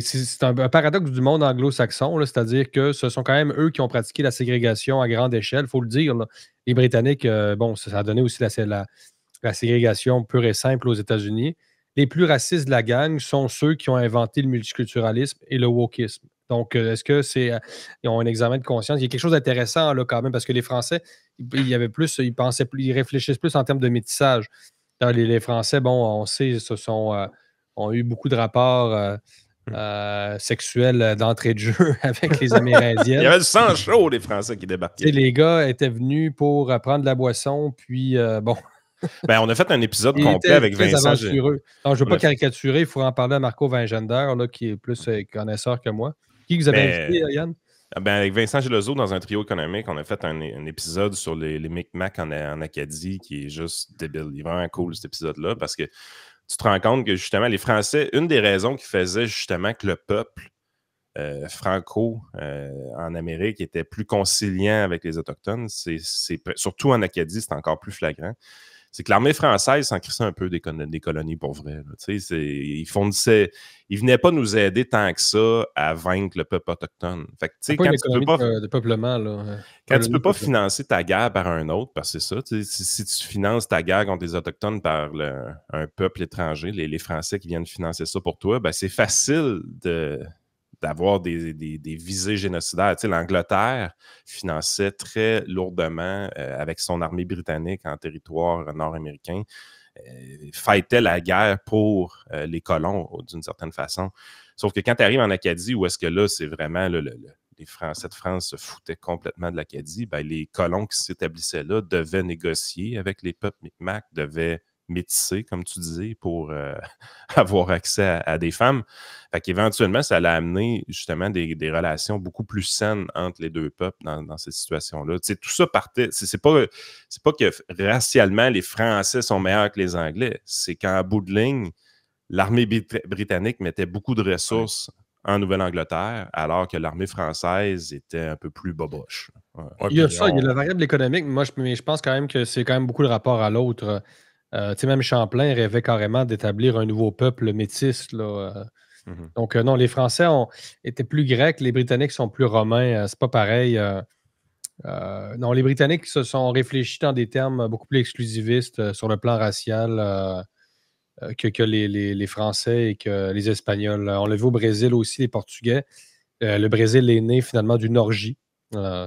[SPEAKER 3] c'est un paradoxe du monde anglo-saxon, là, c'est-à-dire que ce sont quand même eux qui ont pratiqué la ségrégation à grande échelle, il faut le dire, là. Les Britanniques, bon, ça a donné aussi la ségrégation pure et simple aux États-Unis. Les plus racistes de la gang sont ceux qui ont inventé le multiculturalisme et le wokisme. Donc, est-ce que ils ont un examen de conscience? Il y a quelque chose d'intéressant là quand même, parce que les Français, ils pensaient plus, ils réfléchissent plus en termes de métissage. Les Français, bon, on sait, ont eu beaucoup de rapports sexuels d'entrée de jeu avec les
[SPEAKER 1] Il y
[SPEAKER 3] Amérindiennes.
[SPEAKER 1] avait le sang chaud, les Français qui
[SPEAKER 3] Tu sais,
[SPEAKER 1] débarquaient.
[SPEAKER 3] les gars étaient venus pour prendre de la boisson, puis bon,
[SPEAKER 1] Ben, on a fait un épisode
[SPEAKER 3] ils
[SPEAKER 1] complet
[SPEAKER 3] étaient
[SPEAKER 1] avec
[SPEAKER 3] très
[SPEAKER 1] Vincent.
[SPEAKER 3] aventureux. Non, je ne veux
[SPEAKER 1] On
[SPEAKER 3] pas
[SPEAKER 1] a-
[SPEAKER 3] caricaturer, il faut en parler à Marco Vingender, là, qui est plus connaisseur que moi. Qui vous avez
[SPEAKER 1] Mais
[SPEAKER 3] invité, Yann?
[SPEAKER 1] ben, avec Vincent Gelozo, dans un trio économique, on a fait un épisode sur les Micmacs en Acadie qui est juste débile. Il est vraiment cool, cet épisode-là, parce que tu te rends compte que, justement, les Français, une des raisons qui faisait, justement, que le peuple franco en Amérique était plus conciliant avec les Autochtones, surtout en Acadie, c'est encore plus flagrant. C'est que l'armée française s'en crissait un peu des colonies pour vrai. Là. Ils venaient pas nous aider tant que ça à vaincre le peuple autochtone. Fait que,
[SPEAKER 3] C'est pas une économie de peuplement, là.
[SPEAKER 1] quand tu peux pas financer ta guerre par un autre, parce que c'est ça, si tu finances ta guerre contre les Autochtones par un peuple étranger, les Français qui viennent financer ça pour toi, ben c'est facile d'avoir des visées génocidaires. Tu sais, l'Angleterre finançait très lourdement, avec son armée britannique en territoire nord-américain, fightait la guerre pour les colons, d'une certaine façon. Sauf que quand tu arrives en Acadie, où est-ce que là, c'est vraiment les Français de France se foutaient complètement de l'Acadie, ben, les colons qui s'établissaient là devaient négocier avec les peuples Micmacs, devaient métissés, comme tu disais, pour avoir accès à des femmes. Fait qu'éventuellement, ça l'a amené justement des relations beaucoup plus saines entre les deux peuples dans cette situation-là. Tu sais, tout ça partait. C'est pas que racialement, les Français sont meilleurs que les Anglais. C'est qu'en bout de ligne, l'armée britannique mettait beaucoup de ressources en Nouvelle-Angleterre, alors que l'armée française était un peu plus boboche. Ouais.
[SPEAKER 3] Il y a ça, il y a la variable économique, mais je pense quand même que c'est quand même beaucoup le rapport à l'autre. Tu sais, même Champlain rêvait carrément d'établir un nouveau peuple métis. Là, Donc, non, les Français étaient plus grecs, les Britanniques sont plus romains. C'est pas pareil. Non, les Britanniques se sont réfléchis dans des termes beaucoup plus exclusivistes sur le plan racial que les Français et que les Espagnols. On l'a vu au Brésil aussi, les Portugais. Le Brésil est né finalement d'une orgie. C'est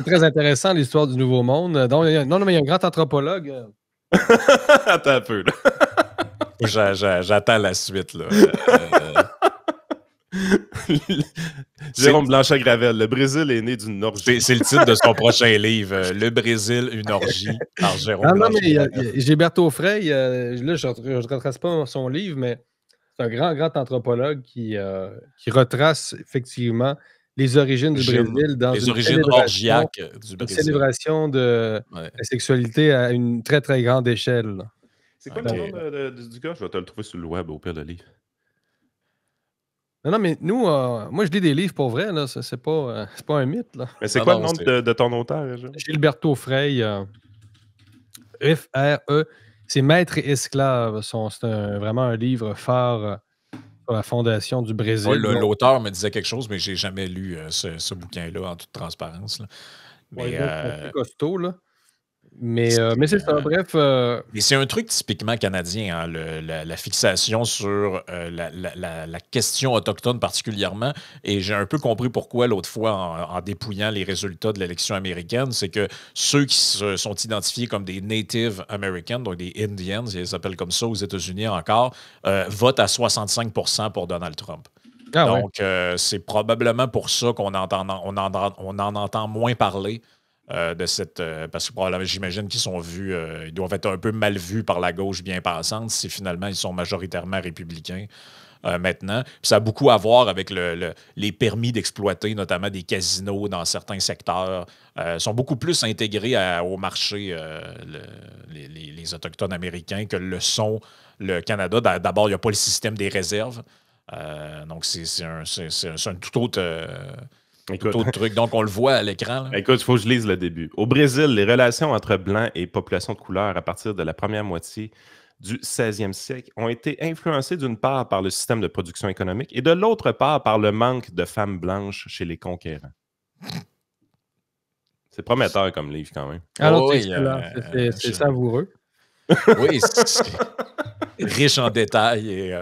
[SPEAKER 3] très intéressant l'histoire du Nouveau Monde. Non, mais il y a un grand anthropologue.
[SPEAKER 1] Attends un peu, là.
[SPEAKER 2] J'attends la suite, là.
[SPEAKER 1] Jérôme Blanchet-Gravel, le Brésil est né d'une orgie.
[SPEAKER 2] C'est le titre de son prochain livre, Le Brésil, une orgie, par Jérôme
[SPEAKER 3] Blanchet-Gravel. Non, mais Gilberto Frey, là, je ne retrace pas son livre, mais c'est un grand anthropologue qui retrace effectivement les origines du Brésil dans
[SPEAKER 2] les origines orgiaques du Brésil.
[SPEAKER 3] Une célébration de la sexualité à une très, très grande échelle.
[SPEAKER 1] C'est quoi le nom du gars? Je vais te le trouver sur le web au pire de livre.
[SPEAKER 3] Non, mais nous, moi, je lis des livres pour vrai, là. C'est pas un mythe, là.
[SPEAKER 1] Mais c'est quoi le nom de ton auteur, Jérôme?
[SPEAKER 3] Gilberto Frey. F-R-E. C'est Maître et esclave. C'est vraiment un livre phare sur la fondation du Brésil.
[SPEAKER 2] Ouais, l'auteur me disait quelque chose, mais j'ai jamais lu ce bouquin-là en toute transparence. Là. Mais
[SPEAKER 3] c'est costaud, là. Mais c'est ça, bref.
[SPEAKER 2] Mais c'est un truc typiquement canadien, hein, la fixation sur la question autochtone particulièrement. Et j'ai un peu compris pourquoi l'autre fois, en dépouillant les résultats de l'élection américaine, c'est que ceux qui se sont identifiés comme des Native Americans, donc des Indians, ils s'appellent comme ça aux États-Unis encore, votent à 65% pour Donald Trump. Donc, c'est probablement pour ça qu'on en entend moins parler. De cette parce que probablement j'imagine qu'ils sont vus, ils doivent être un peu mal vus par la gauche bien pensante si finalement ils sont majoritairement républicains maintenant. Puis ça a beaucoup à voir avec les permis d'exploiter, notamment des casinos dans certains secteurs. Sont beaucoup plus intégrés au marché les Autochtones américains que le sont le Canada. D'abord, il n'y a pas le système des réserves. Donc, c'est un tout autre... Tout autre truc. Donc, on le voit à l'écran.
[SPEAKER 1] Écoute, il faut que je lise le début. Au Brésil, les relations entre Blancs et populations de couleur à partir de la première moitié du 16e siècle ont été influencées d'une part par le système de production économique et de l'autre part par le manque de femmes blanches chez les conquérants. C'est prometteur comme livre quand même.
[SPEAKER 3] Alors, c'est savoureux.
[SPEAKER 2] Oui, c'est riche en détails. Et,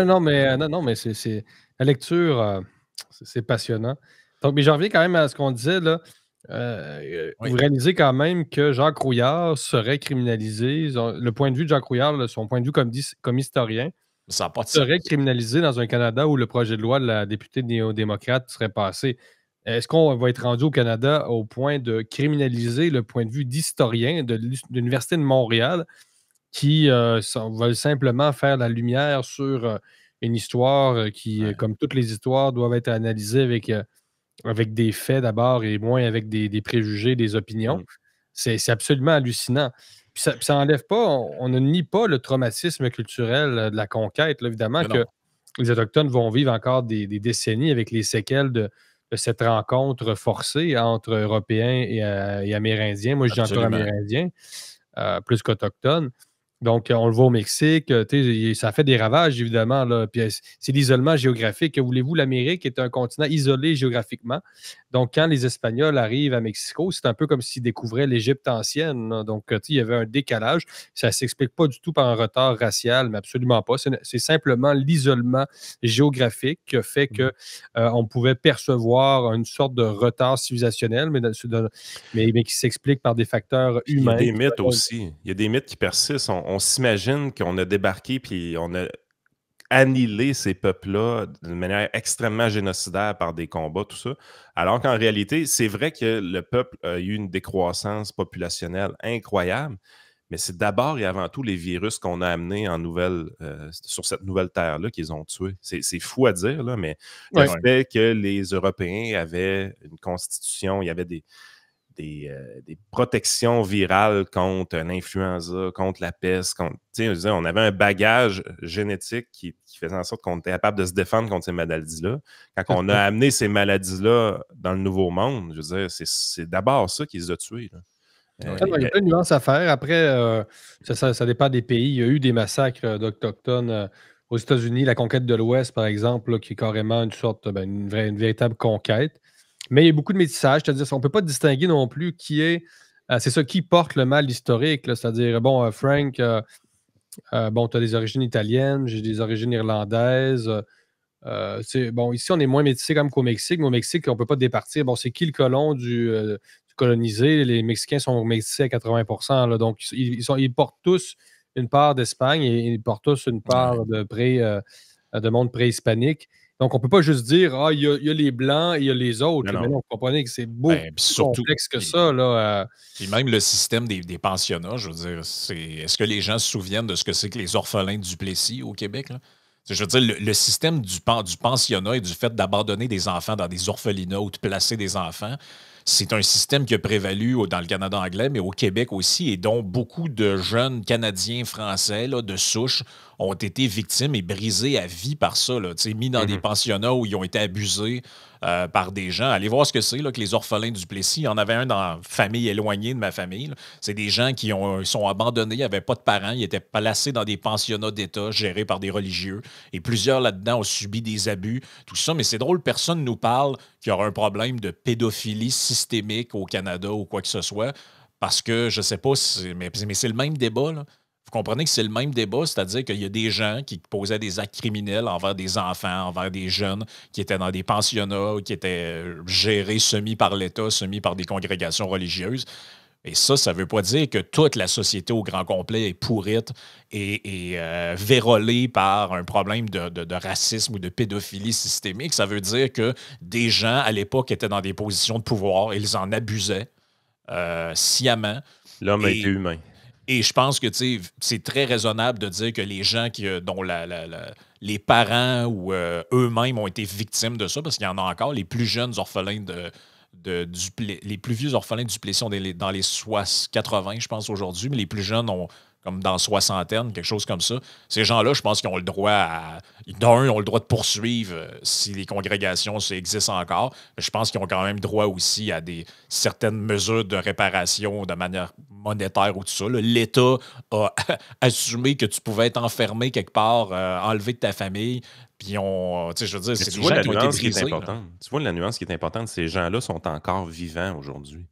[SPEAKER 3] non, mais c'est la lecture, c'est passionnant. Donc, mais j'en reviens quand même à ce qu'on disait, là. Vous réalisez quand même que Jacques Rouillard serait criminalisé. Le point de vue de Jacques Rouillard, son point de vue comme historien, serait criminalisé dans un Canada où le projet de loi de la députée néo-démocrate serait passé. Est-ce qu'on va être rendu au Canada au point de criminaliser le point de vue d'historien de l'Université de Montréal qui veulent simplement faire la lumière sur une histoire qui, comme toutes les histoires, doivent être analysées avec des faits d'abord et moins avec des préjugés, des opinions. C'est absolument hallucinant. Puis ça n'enlève pas, on ne nie pas le traumatisme culturel de la conquête. Là, évidemment que les Autochtones vont vivre encore des décennies avec les séquelles de cette rencontre forcée entre Européens et Amérindiens. Moi, je dis encore Amérindiens, plus qu'Autochtones. Donc, on le voit au Mexique, ça fait des ravages, évidemment. Là. Puis, c'est l'isolement géographique. Que voulez-vous, l'Amérique est un continent isolé géographiquement. Donc, quand les Espagnols arrivent à Mexico, c'est un peu comme s'ils découvraient l'Égypte ancienne. Là. Donc, il y avait un décalage. Ça ne s'explique pas du tout par un retard racial, mais absolument pas. C'est simplement l'isolement géographique qui a fait qu'on pouvait percevoir une sorte de retard civilisationnel, mais qui s'explique par des facteurs humains.
[SPEAKER 1] Il y a des mythes aussi. Il y a des mythes qui persistent. On s'imagine qu'on a débarqué puis on a annihiler ces peuples-là d'une manière extrêmement génocidaire par des combats, tout ça. Alors qu'en réalité, c'est vrai que le peuple a eu une décroissance populationnelle incroyable, mais c'est d'abord et avant tout les virus qu'on a amenés sur cette nouvelle terre-là qu'ils ont tués. C'est fou à dire, là, mais le
[SPEAKER 3] Ouais.
[SPEAKER 1] fait que les Européens avaient une constitution, il y avait des protections virales contre l'influenza, contre la peste. On avait un bagage génétique qui faisait en sorte qu'on était capable de se défendre contre ces maladies-là. Quand on a amené ces maladies-là dans le Nouveau Monde, je veux dire, c'est d'abord ça qui les a tués. Là.
[SPEAKER 3] Il y a plein de nuances à faire. Après, ça dépend des pays. Il y a eu des massacres d'Autochtones aux États-Unis, la conquête de l'Ouest, par exemple, là, qui est carrément une sorte, une véritable conquête. Mais il y a beaucoup de métissage, c'est-à-dire qu'on ne peut pas distinguer non plus qui porte le mal historique. C'est-à-dire, bon, Frank, tu as des origines italiennes, j'ai des origines irlandaises. Bon, ici, on est moins métissé comme qu'au Mexique, mais au Mexique, on ne peut pas départir. Bon, c'est qui le colon du colonisé? Les Mexicains sont métissés à 80%, là, donc ils portent tous une part d'Espagne et ils portent tous une part de monde préhispanique. Donc, on ne peut pas juste dire, il y a les Blancs et il y a les autres.
[SPEAKER 1] Non.
[SPEAKER 3] Mais non, vous comprenez que c'est beaucoup plus
[SPEAKER 2] surtout,
[SPEAKER 3] complexe que ça. Là,
[SPEAKER 2] Puis même le système des pensionnats, je veux dire, est-ce que les gens se souviennent de ce que c'est que les orphelins du Duplessis au Québec? Là? Je veux dire, le système du pensionnat et du fait d'abandonner des enfants dans des orphelinats ou de placer des enfants, c'est un système qui a prévalu dans le Canada anglais, mais au Québec aussi, et dont beaucoup de jeunes Canadiens, Français, là, de souche, ont été victimes et brisés à vie par ça, là, mis dans des pensionnats où ils ont été abusés par des gens. Allez voir ce que c'est là, que les orphelins du Duplessis. Il y en avait un dans la famille éloignée de ma famille. Là. C'est des gens qui sont abandonnés, ils n'avaient pas de parents, ils étaient placés dans des pensionnats d'État gérés par des religieux. Et plusieurs là-dedans ont subi des abus, tout ça. Mais c'est drôle, personne ne nous parle qu'il y aura un problème de pédophilie systémique au Canada ou quoi que ce soit. Parce que, je ne sais pas, mais c'est le même débat, là. Vous comprenez que c'est le même débat, c'est-à-dire qu'il y a des gens qui posaient des actes criminels envers des enfants, envers des jeunes, qui étaient dans des pensionnats, qui étaient gérés semi par l'État, semi par des congrégations religieuses. Et ça ne veut pas dire que toute la société au grand complet est pourrite et vérolée par un problème de racisme ou de pédophilie systémique. Ça veut dire que des gens, à l'époque, étaient dans des positions de pouvoir et ils en abusaient sciemment.
[SPEAKER 1] L'homme a été humain.
[SPEAKER 2] Et je pense que c'est très raisonnable de dire que les gens dont les parents ou eux-mêmes ont été victimes de ça, parce qu'il y en a encore, les plus jeunes orphelins les plus vieux orphelins du Duplessis sont dans les 80, je pense, aujourd'hui, mais les plus jeunes ont comme dans soixantaine, quelque chose comme ça. Ces gens-là, je pense qu'ils ont le droit ont le droit de poursuivre si les congrégations existent encore. Je pense qu'ils ont quand même droit aussi à certaines mesures de réparation de manière monétaire ou tout ça. Là. L'État a assumé que tu pouvais être enfermé quelque part, enlevé de ta famille. Puis je veux dire, c'est des gens qui ont été brisés.
[SPEAKER 1] Tu vois la nuance qui est importante, ces gens-là sont encore vivants aujourd'hui.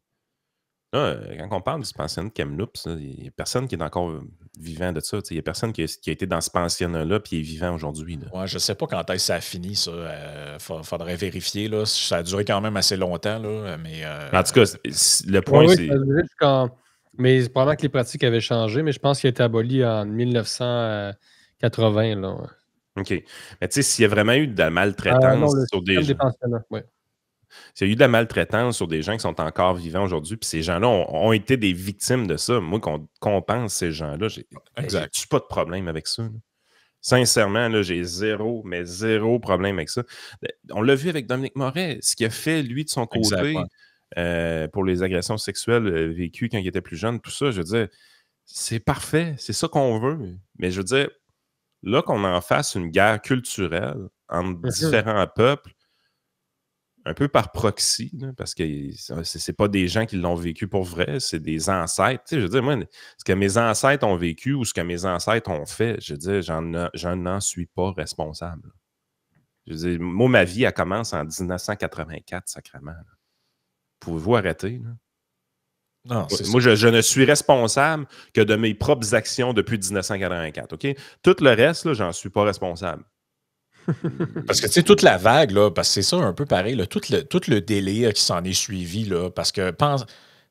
[SPEAKER 1] Là, quand on parle du pensionnat de Kamloops, il n'y a personne qui est encore vivant de ça. Il n'y a personne qui a été dans ce pensionnat-là et qui est vivant aujourd'hui.
[SPEAKER 2] Ouais, je ne sais pas quand est-ce que ça a fini, ça. Faudrait vérifier. Là. Ça a duré quand même assez longtemps. Là, mais,
[SPEAKER 1] en tout cas, le point, c'est...
[SPEAKER 3] Mais probablement que les pratiques avaient changé, mais je pense qu'il a été aboli en 1980. Là.
[SPEAKER 1] OK. Mais tu sais, s'il y a vraiment eu de la maltraitance sur des gens... S'il y a eu de la maltraitance sur des gens qui sont encore vivants aujourd'hui, puis ces gens-là ont été des victimes de ça, moi, qu'on compense ces gens-là, j'ai pas de problème avec ça. Là. Sincèrement, là, j'ai zéro problème avec ça. On l'a vu avec Dominique Moret, ce qu'il a fait, lui, de son côté, pour les agressions sexuelles vécues quand il était plus jeune, tout ça, je veux dire, c'est parfait, c'est ça qu'on veut. Mais je veux dire, là qu'on en fasse une guerre culturelle entre différents peuples, un peu par proxy, là, parce que c'est pas des gens qui l'ont vécu pour vrai, c'est des ancêtres. Tu sais, je veux dire, moi, ce que mes ancêtres ont vécu ou ce que mes ancêtres ont fait, je veux dire, j'en n'en suis pas responsable. Je veux dire, moi, ma vie, elle commence en 1984, sacrément. Là. Pouvez-vous arrêter? Là?
[SPEAKER 2] Non,
[SPEAKER 1] moi, je ne suis responsable que de mes propres actions depuis 1984. OK? Tout le reste, là, j'en suis pas responsable.
[SPEAKER 2] Parce que, tu sais, toute la vague, là, parce que c'est ça un peu pareil, là, tout le délai qui s'en est suivi, là, parce que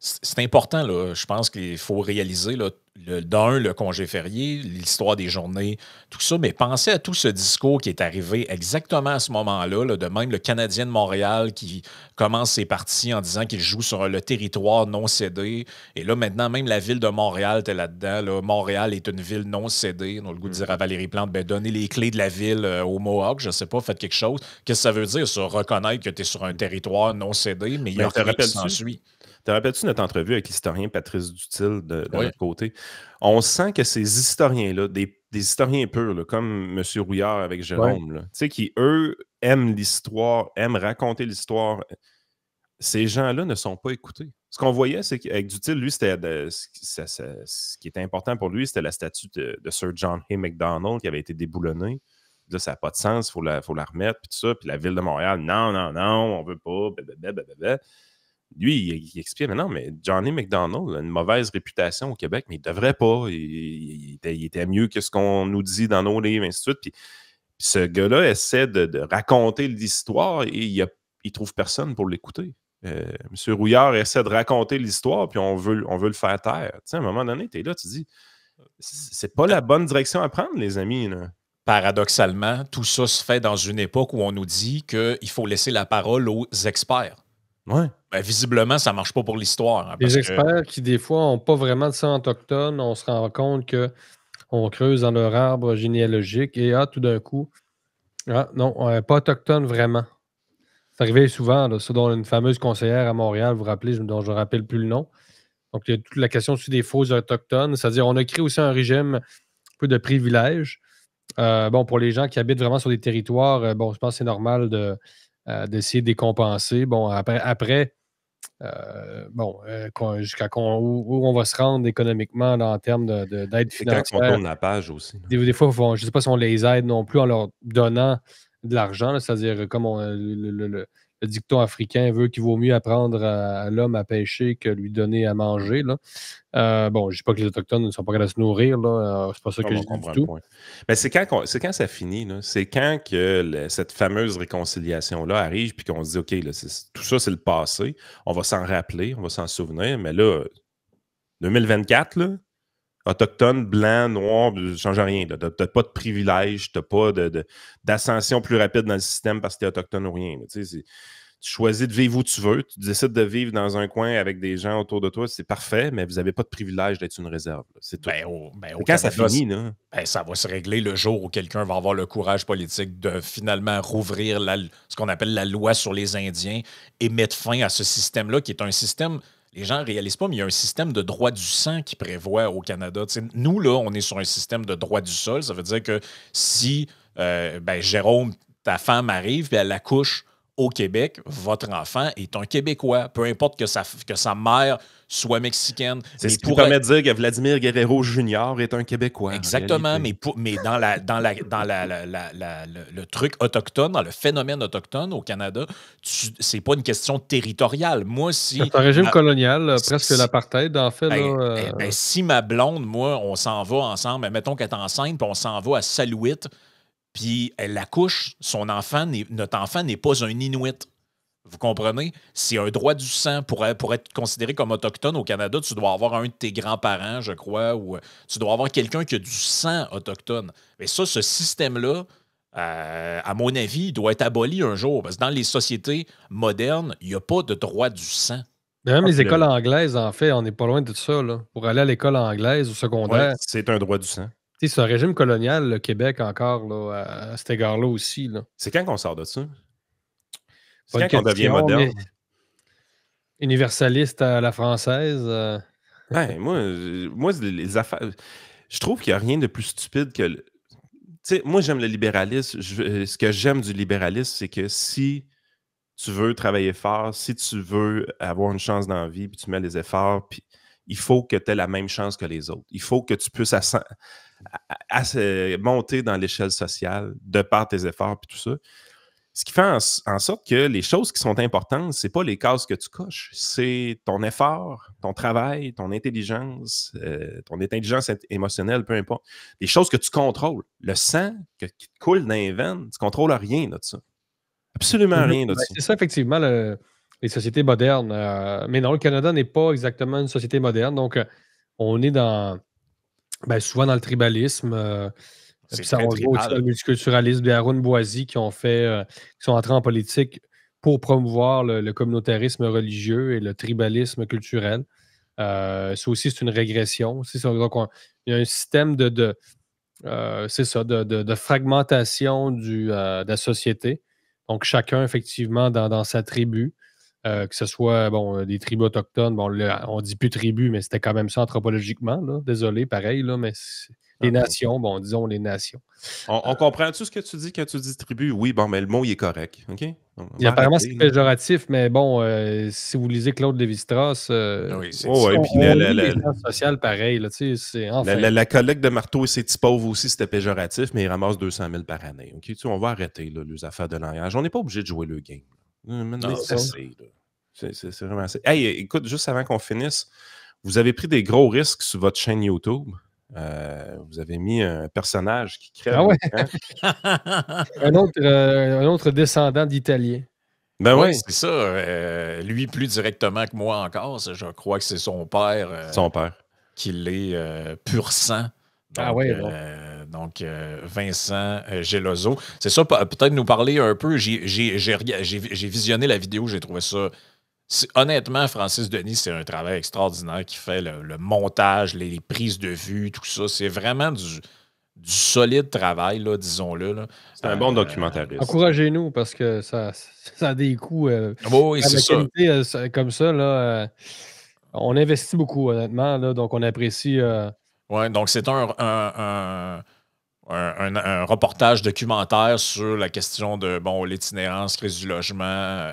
[SPEAKER 2] c'est important, là. Je pense qu'il faut réaliser, là, le congé férié, l'histoire des journées, tout ça, mais pensez à tout ce discours qui est arrivé exactement à ce moment-là, là, de même le Canadien de Montréal qui commence ses parties en disant qu'il joue sur le territoire non cédé. Et là, maintenant, même la ville de Montréal était là-dedans. Là. Montréal est une ville non cédée. On a le goût de dire à Valérie Plante, ben, donnez les clés de la ville aux Mohawks, je ne sais pas, faites quelque chose. Qu'est-ce que ça veut dire, ça? Reconnaître que tu es sur un territoire non cédé, mais il y a rien qui s'ensuit.
[SPEAKER 1] Te rappelles-tu notre entrevue avec l'historien Patrice Dutil de
[SPEAKER 2] Oui.
[SPEAKER 1] notre côté? On sent que ces historiens-là, des historiens purs, là, comme M. Rouillard avec Jérôme, tu sais, qui, eux, aiment l'histoire, aiment raconter l'histoire, ces gens-là ne sont pas écoutés. Ce qu'on voyait, c'est qu'avec Dutil, lui, c'était ce qui était important pour lui, c'était la statue de Sir John Hay Macdonald qui avait été déboulonnée. Là, ça n'a pas de sens, il faut la remettre, puis tout ça. Puis la ville de Montréal, non, on veut pas, blablabla. Lui, il explique, mais non, mais Johnny McDonald a une mauvaise réputation au Québec, mais il ne devrait pas. Il était mieux que ce qu'on nous dit dans nos livres, ainsi de suite. Puis ce gars-là essaie de raconter l'histoire et il ne trouve personne pour l'écouter. M. Rouillard essaie de raconter l'histoire, puis on veut le faire taire. Tu sais, à un moment donné, tu es là, tu dis, c'est pas la bonne direction à prendre, les amis. Là.
[SPEAKER 2] Paradoxalement, tout ça se fait dans une époque où on nous dit qu'il faut laisser la parole aux experts.
[SPEAKER 1] Ouais.
[SPEAKER 2] Ben, visiblement, ça ne marche pas pour l'histoire. Hein,
[SPEAKER 3] les experts qui, des fois, n'ont pas vraiment de sang autochtone, on se rend compte qu'on creuse dans leur arbre généalogique et tout d'un coup, non, pas autochtone vraiment. C'est arrivé souvent, là, ça dont une fameuse conseillère à Montréal, vous vous rappelez, dont je ne rappelle plus le nom. Donc, il y a toute la question aussi des faux autochtones, c'est-à-dire on a créé aussi un régime un peu de privilèges. Pour les gens qui habitent vraiment sur des territoires, je pense que c'est normal d'essayer de décompenser. Bon, après jusqu'à où on va se rendre économiquement là, en termes d'aide financière.
[SPEAKER 1] C'est quand on tourne la page aussi.
[SPEAKER 3] Des fois, je ne sais pas si on les aide non plus en leur donnant de l'argent, là, c'est-à-dire comme le dicton africain veut qu'il vaut mieux apprendre à l'homme à pêcher que lui donner à manger. Là. Je ne dis pas que les Autochtones ne sont pas capables de se nourrir, c'est pas ça que je dis du tout.
[SPEAKER 1] Mais c'est quand ça finit, là. C'est quand que cette fameuse réconciliation-là arrive puis qu'on se dit, OK, là, tout ça, c'est le passé. On va s'en rappeler, on va s'en souvenir, mais là, 2024, là, autochtone, blanc, noir, ça ne change rien. Tu n'as pas de privilège, tu n'as pas d'ascension plus rapide dans le système parce que tu es autochtone ou rien. Tu choisis de vivre où tu veux, tu décides de vivre dans un coin avec des gens autour de toi, c'est parfait, mais vous n'avez pas de privilège d'être une réserve. Là. C'est tout. Quand ça finit, là,
[SPEAKER 2] ça va se régler le jour où quelqu'un va avoir le courage politique de finalement rouvrir ce qu'on appelle la loi sur les Indiens et mettre fin à ce système-là, qui est un système... Les gens ne réalisent pas, mais il y a un système de droit du sang qui prévoit au Canada. T'sais, nous, là, on est sur un système de droit du sol. Ça veut dire que si Jérôme, ta femme arrive et elle accouche au Québec, votre enfant est un Québécois. Peu importe que sa mère soit mexicaine.
[SPEAKER 1] C'est ce qui permet de dire que Vladimir Guerrero Jr. est un Québécois.
[SPEAKER 2] Exactement, mais dans le truc autochtone, dans le phénomène autochtone au Canada, c'est pas une question territoriale. Moi, si...
[SPEAKER 3] C'est un régime colonial, presque l'apartheid, en fait.
[SPEAKER 2] Si ma blonde, moi, on s'en va ensemble, mettons qu'elle est enceinte, puis on s'en va à Salouit, puis elle accouche, notre enfant n'est pas un Inuit. Vous comprenez? C'est un droit du sang. Pour être considéré comme autochtone au Canada, tu dois avoir un de tes grands-parents, je crois, ou tu dois avoir quelqu'un qui a du sang autochtone. Mais ça, ce système-là, à mon avis, il doit être aboli un jour. Parce que dans les sociétés modernes, il n'y a pas de droit du sang.
[SPEAKER 3] Même les écoles anglaises, en fait, on n'est pas loin de ça. Là. Pour aller à l'école anglaise au secondaire.
[SPEAKER 1] Ouais, c'est un droit du sang.
[SPEAKER 3] C'est un régime colonial, le Québec, encore, là, à cet égard-là aussi. Là.
[SPEAKER 1] C'est quand qu'on sort de ça?
[SPEAKER 3] C'est quand on devient moderne? Universaliste à la française.
[SPEAKER 1] Moi, les affaires... Je trouve qu'il n'y a rien de plus stupide que... Moi, j'aime le libéralisme. Ce que j'aime du libéralisme, c'est que si tu veux travailler fort, si tu veux avoir une chance dans la vie, puis tu mets les efforts, puis il faut que tu aies la même chance que les autres. Il faut que tu puisses monter dans l'échelle sociale de par tes efforts, puis tout ça. Ce qui fait en sorte que les choses qui sont importantes, c'est pas les cases que tu coches, c'est ton effort, ton travail, ton intelligence émotionnelle, peu importe. Des choses que tu contrôles. Le sang qui te coule dans les veines, tu ne contrôles rien de ça. Absolument rien de ça.
[SPEAKER 3] C'est ça, effectivement. les sociétés modernes. Mais non, le Canada n'est pas exactement une société moderne. Donc, on est souvent dans le tribalisme.
[SPEAKER 2] C'est
[SPEAKER 3] Puis ça,
[SPEAKER 2] très
[SPEAKER 3] on le voit aussi dans
[SPEAKER 2] tribal.
[SPEAKER 3] le multiculturalisme des Haroun Boisy qui sont entrés en politique pour promouvoir le communautarisme religieux et le tribalisme culturel. Ça aussi, c'est une régression. Donc, il y a un système de fragmentation de la société. Donc, chacun, effectivement, dans sa tribu, que ce soit des tribus autochtones. Bon, là, on dit plus tribu, mais c'était quand même ça anthropologiquement. Là. Désolé, pareil, là, mais les nations, disons les nations.
[SPEAKER 1] On comprend-tu ce que tu dis quand tu dis tribu? Oui, bon, mais le mot, il est correct. OK? On va
[SPEAKER 3] Apparemment,
[SPEAKER 1] arrêter,
[SPEAKER 3] c'est
[SPEAKER 1] là.
[SPEAKER 3] péjoratif, mais bon, si vous lisez Claude Lévi-Strauss,
[SPEAKER 2] Oui, c'est
[SPEAKER 1] Oh, ouais, puis
[SPEAKER 3] on lit les sciences sociales pareil. Là, c'est, enfin,
[SPEAKER 1] la collecte de marteau et ses petits pauvres aussi, c'était péjoratif, mais ils ramassent 200 000 par année. OK? Tu sais, on va arrêter là, les affaires de langage. On n'est pas obligé de jouer le game. Mais
[SPEAKER 2] Non,
[SPEAKER 1] c'est assez. Là. C'est vraiment assez. Hey, écoute, juste avant qu'on finisse, vous avez pris des gros risques sur votre chaîne YouTube. Vous avez mis un personnage qui crève
[SPEAKER 3] Ah ouais,
[SPEAKER 1] l'écran.
[SPEAKER 3] un autre descendant d'Italien.
[SPEAKER 1] Ben
[SPEAKER 2] oui,
[SPEAKER 1] oui,
[SPEAKER 2] c'est ça. Lui, plus directement que moi encore, je crois que c'est son père
[SPEAKER 1] son père.
[SPEAKER 2] qui l'est pur sang.
[SPEAKER 3] Ah
[SPEAKER 2] Donc,
[SPEAKER 3] ouais, bon.
[SPEAKER 2] Vincent Geloso. C'est ça, peut-être nous parler un peu. J'ai visionné la vidéo, j'ai trouvé ça. Honnêtement, Francis Denis, c'est un travail extraordinaire qui fait le montage, les prises de vue, tout ça. C'est vraiment du solide travail, là, disons-le. Là.
[SPEAKER 1] C'est un bon documentariste.
[SPEAKER 3] Encouragez-nous parce que ça a des coûts.
[SPEAKER 2] Oui,
[SPEAKER 3] À
[SPEAKER 2] c'est
[SPEAKER 3] la
[SPEAKER 2] ça.
[SPEAKER 3] qualité comme ça, là, on investit beaucoup, honnêtement. Là, donc, on apprécie.
[SPEAKER 2] Ouais, donc c'est un reportage documentaire sur la question de l'itinérance, crise du logement,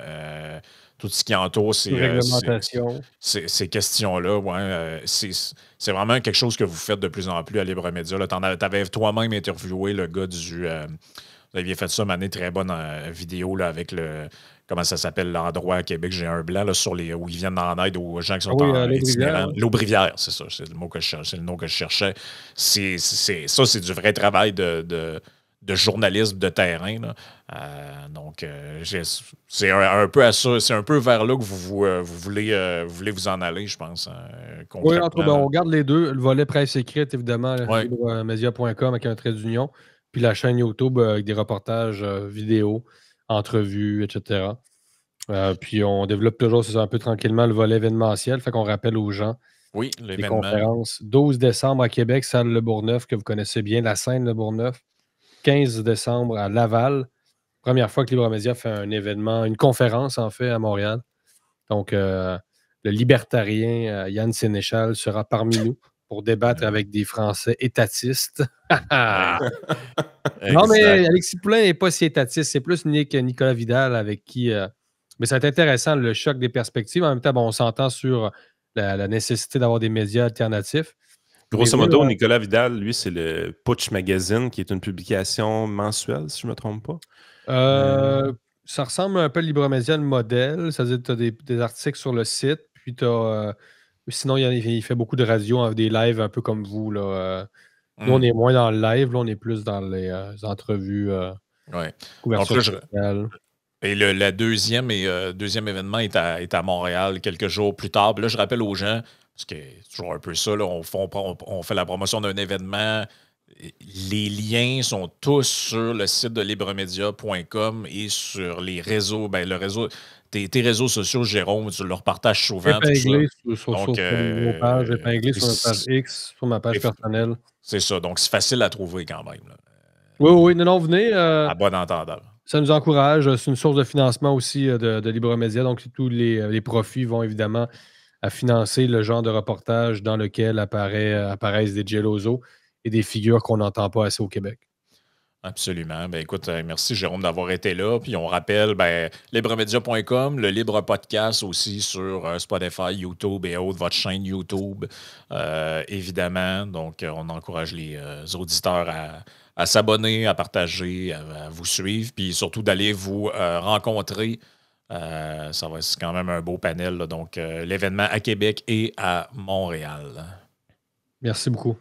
[SPEAKER 2] tout ce qui entoure
[SPEAKER 3] réglementation.
[SPEAKER 2] ces questions-là. Ouais, c'est vraiment quelque chose que vous faites de plus en plus à Libre Média. Tu avais toi-même interviewé le gars vous aviez fait ça une année, très bonne vidéo là, avec le. Comment ça s'appelle l'endroit à Québec? J'ai un blanc là, où ils viennent en aide aux gens qui sont itinérants. L'Aubrivière, c'est ça. C'est le mot que je cherchais. C'est le nom que je cherchais. C'est du vrai travail de journalisme de terrain. Là. Donc, c'est un peu à ça. C'est un peu vers là que vous voulez vous en aller, je pense.
[SPEAKER 3] Oui, on garde les deux. Le volet presse écrite, évidemment,
[SPEAKER 2] ouais.
[SPEAKER 3] libremedia.com avec un trait d'union, puis la chaîne YouTube avec des reportages vidéo, entrevues, etc. Puis on développe toujours un peu tranquillement le volet événementiel, fait qu'on rappelle aux gens
[SPEAKER 2] oui,
[SPEAKER 3] les
[SPEAKER 2] l'événement.
[SPEAKER 3] conférences. 12 décembre à Québec, salle Le Bourgneuf, que vous connaissez bien, la scène Le Bourgneuf. 15 décembre à Laval. Première fois que Libre Média fait un événement, une conférence en fait à Montréal. Donc, le libertarien Yann Sénéchal sera parmi nous pour débattre avec des Français étatistes. Non, mais Alexis Poulain n'est pas si étatiste. C'est plus Nicolas Vidal avec qui. Mais ça va être intéressant, le choc des perspectives. En même temps, on s'entend sur la nécessité d'avoir des médias alternatifs.
[SPEAKER 1] Grosso modo, Nicolas Vidal, lui, c'est le Putsch Magazine, qui est une publication mensuelle, si je ne me trompe pas.
[SPEAKER 3] Ça ressemble un peu à Libre Média, le modèle. C'est-à-dire que tu as des articles sur le site, puis tu as. Sinon, il fait beaucoup de radio, des lives un peu comme vous. Là. Nous, on est moins dans le live, là, on est plus dans les entrevues.
[SPEAKER 2] Couverture sociale. Et le deuxième événement est à Montréal quelques jours plus tard. Là, je rappelle aux gens, parce que c'est toujours un peu ça, là, on fait la promotion d'un événement. Les liens sont tous sur le site de libremedia.com et sur les réseaux. Le réseau, tes réseaux sociaux, Jérôme, tu le repartages souvent.
[SPEAKER 3] Épinglé sur nos pages, épinglé sur notre page X, sur ma page personnelle.
[SPEAKER 2] C'est ça, donc c'est facile à trouver quand même. Là.
[SPEAKER 3] Oui, non, venez.
[SPEAKER 2] À bon entendeur.
[SPEAKER 3] Ça nous encourage. C'est une source de financement aussi de Libre Média. Donc, tous les profits vont évidemment à financer le genre de reportage dans lequel apparaissent des Geloso et des figures qu'on n'entend pas assez au Québec.
[SPEAKER 2] Absolument. Écoute, merci Jérôme d'avoir été là. Puis on rappelle libremedia.com, le Libre Podcast aussi sur Spotify, YouTube et autres, votre chaîne YouTube, évidemment. Donc, on encourage les auditeurs à s'abonner, à partager, à vous suivre, puis surtout d'aller vous rencontrer. Ça va être quand même un beau panel. Là. Donc, l'événement à Québec et à Montréal.
[SPEAKER 3] Merci beaucoup.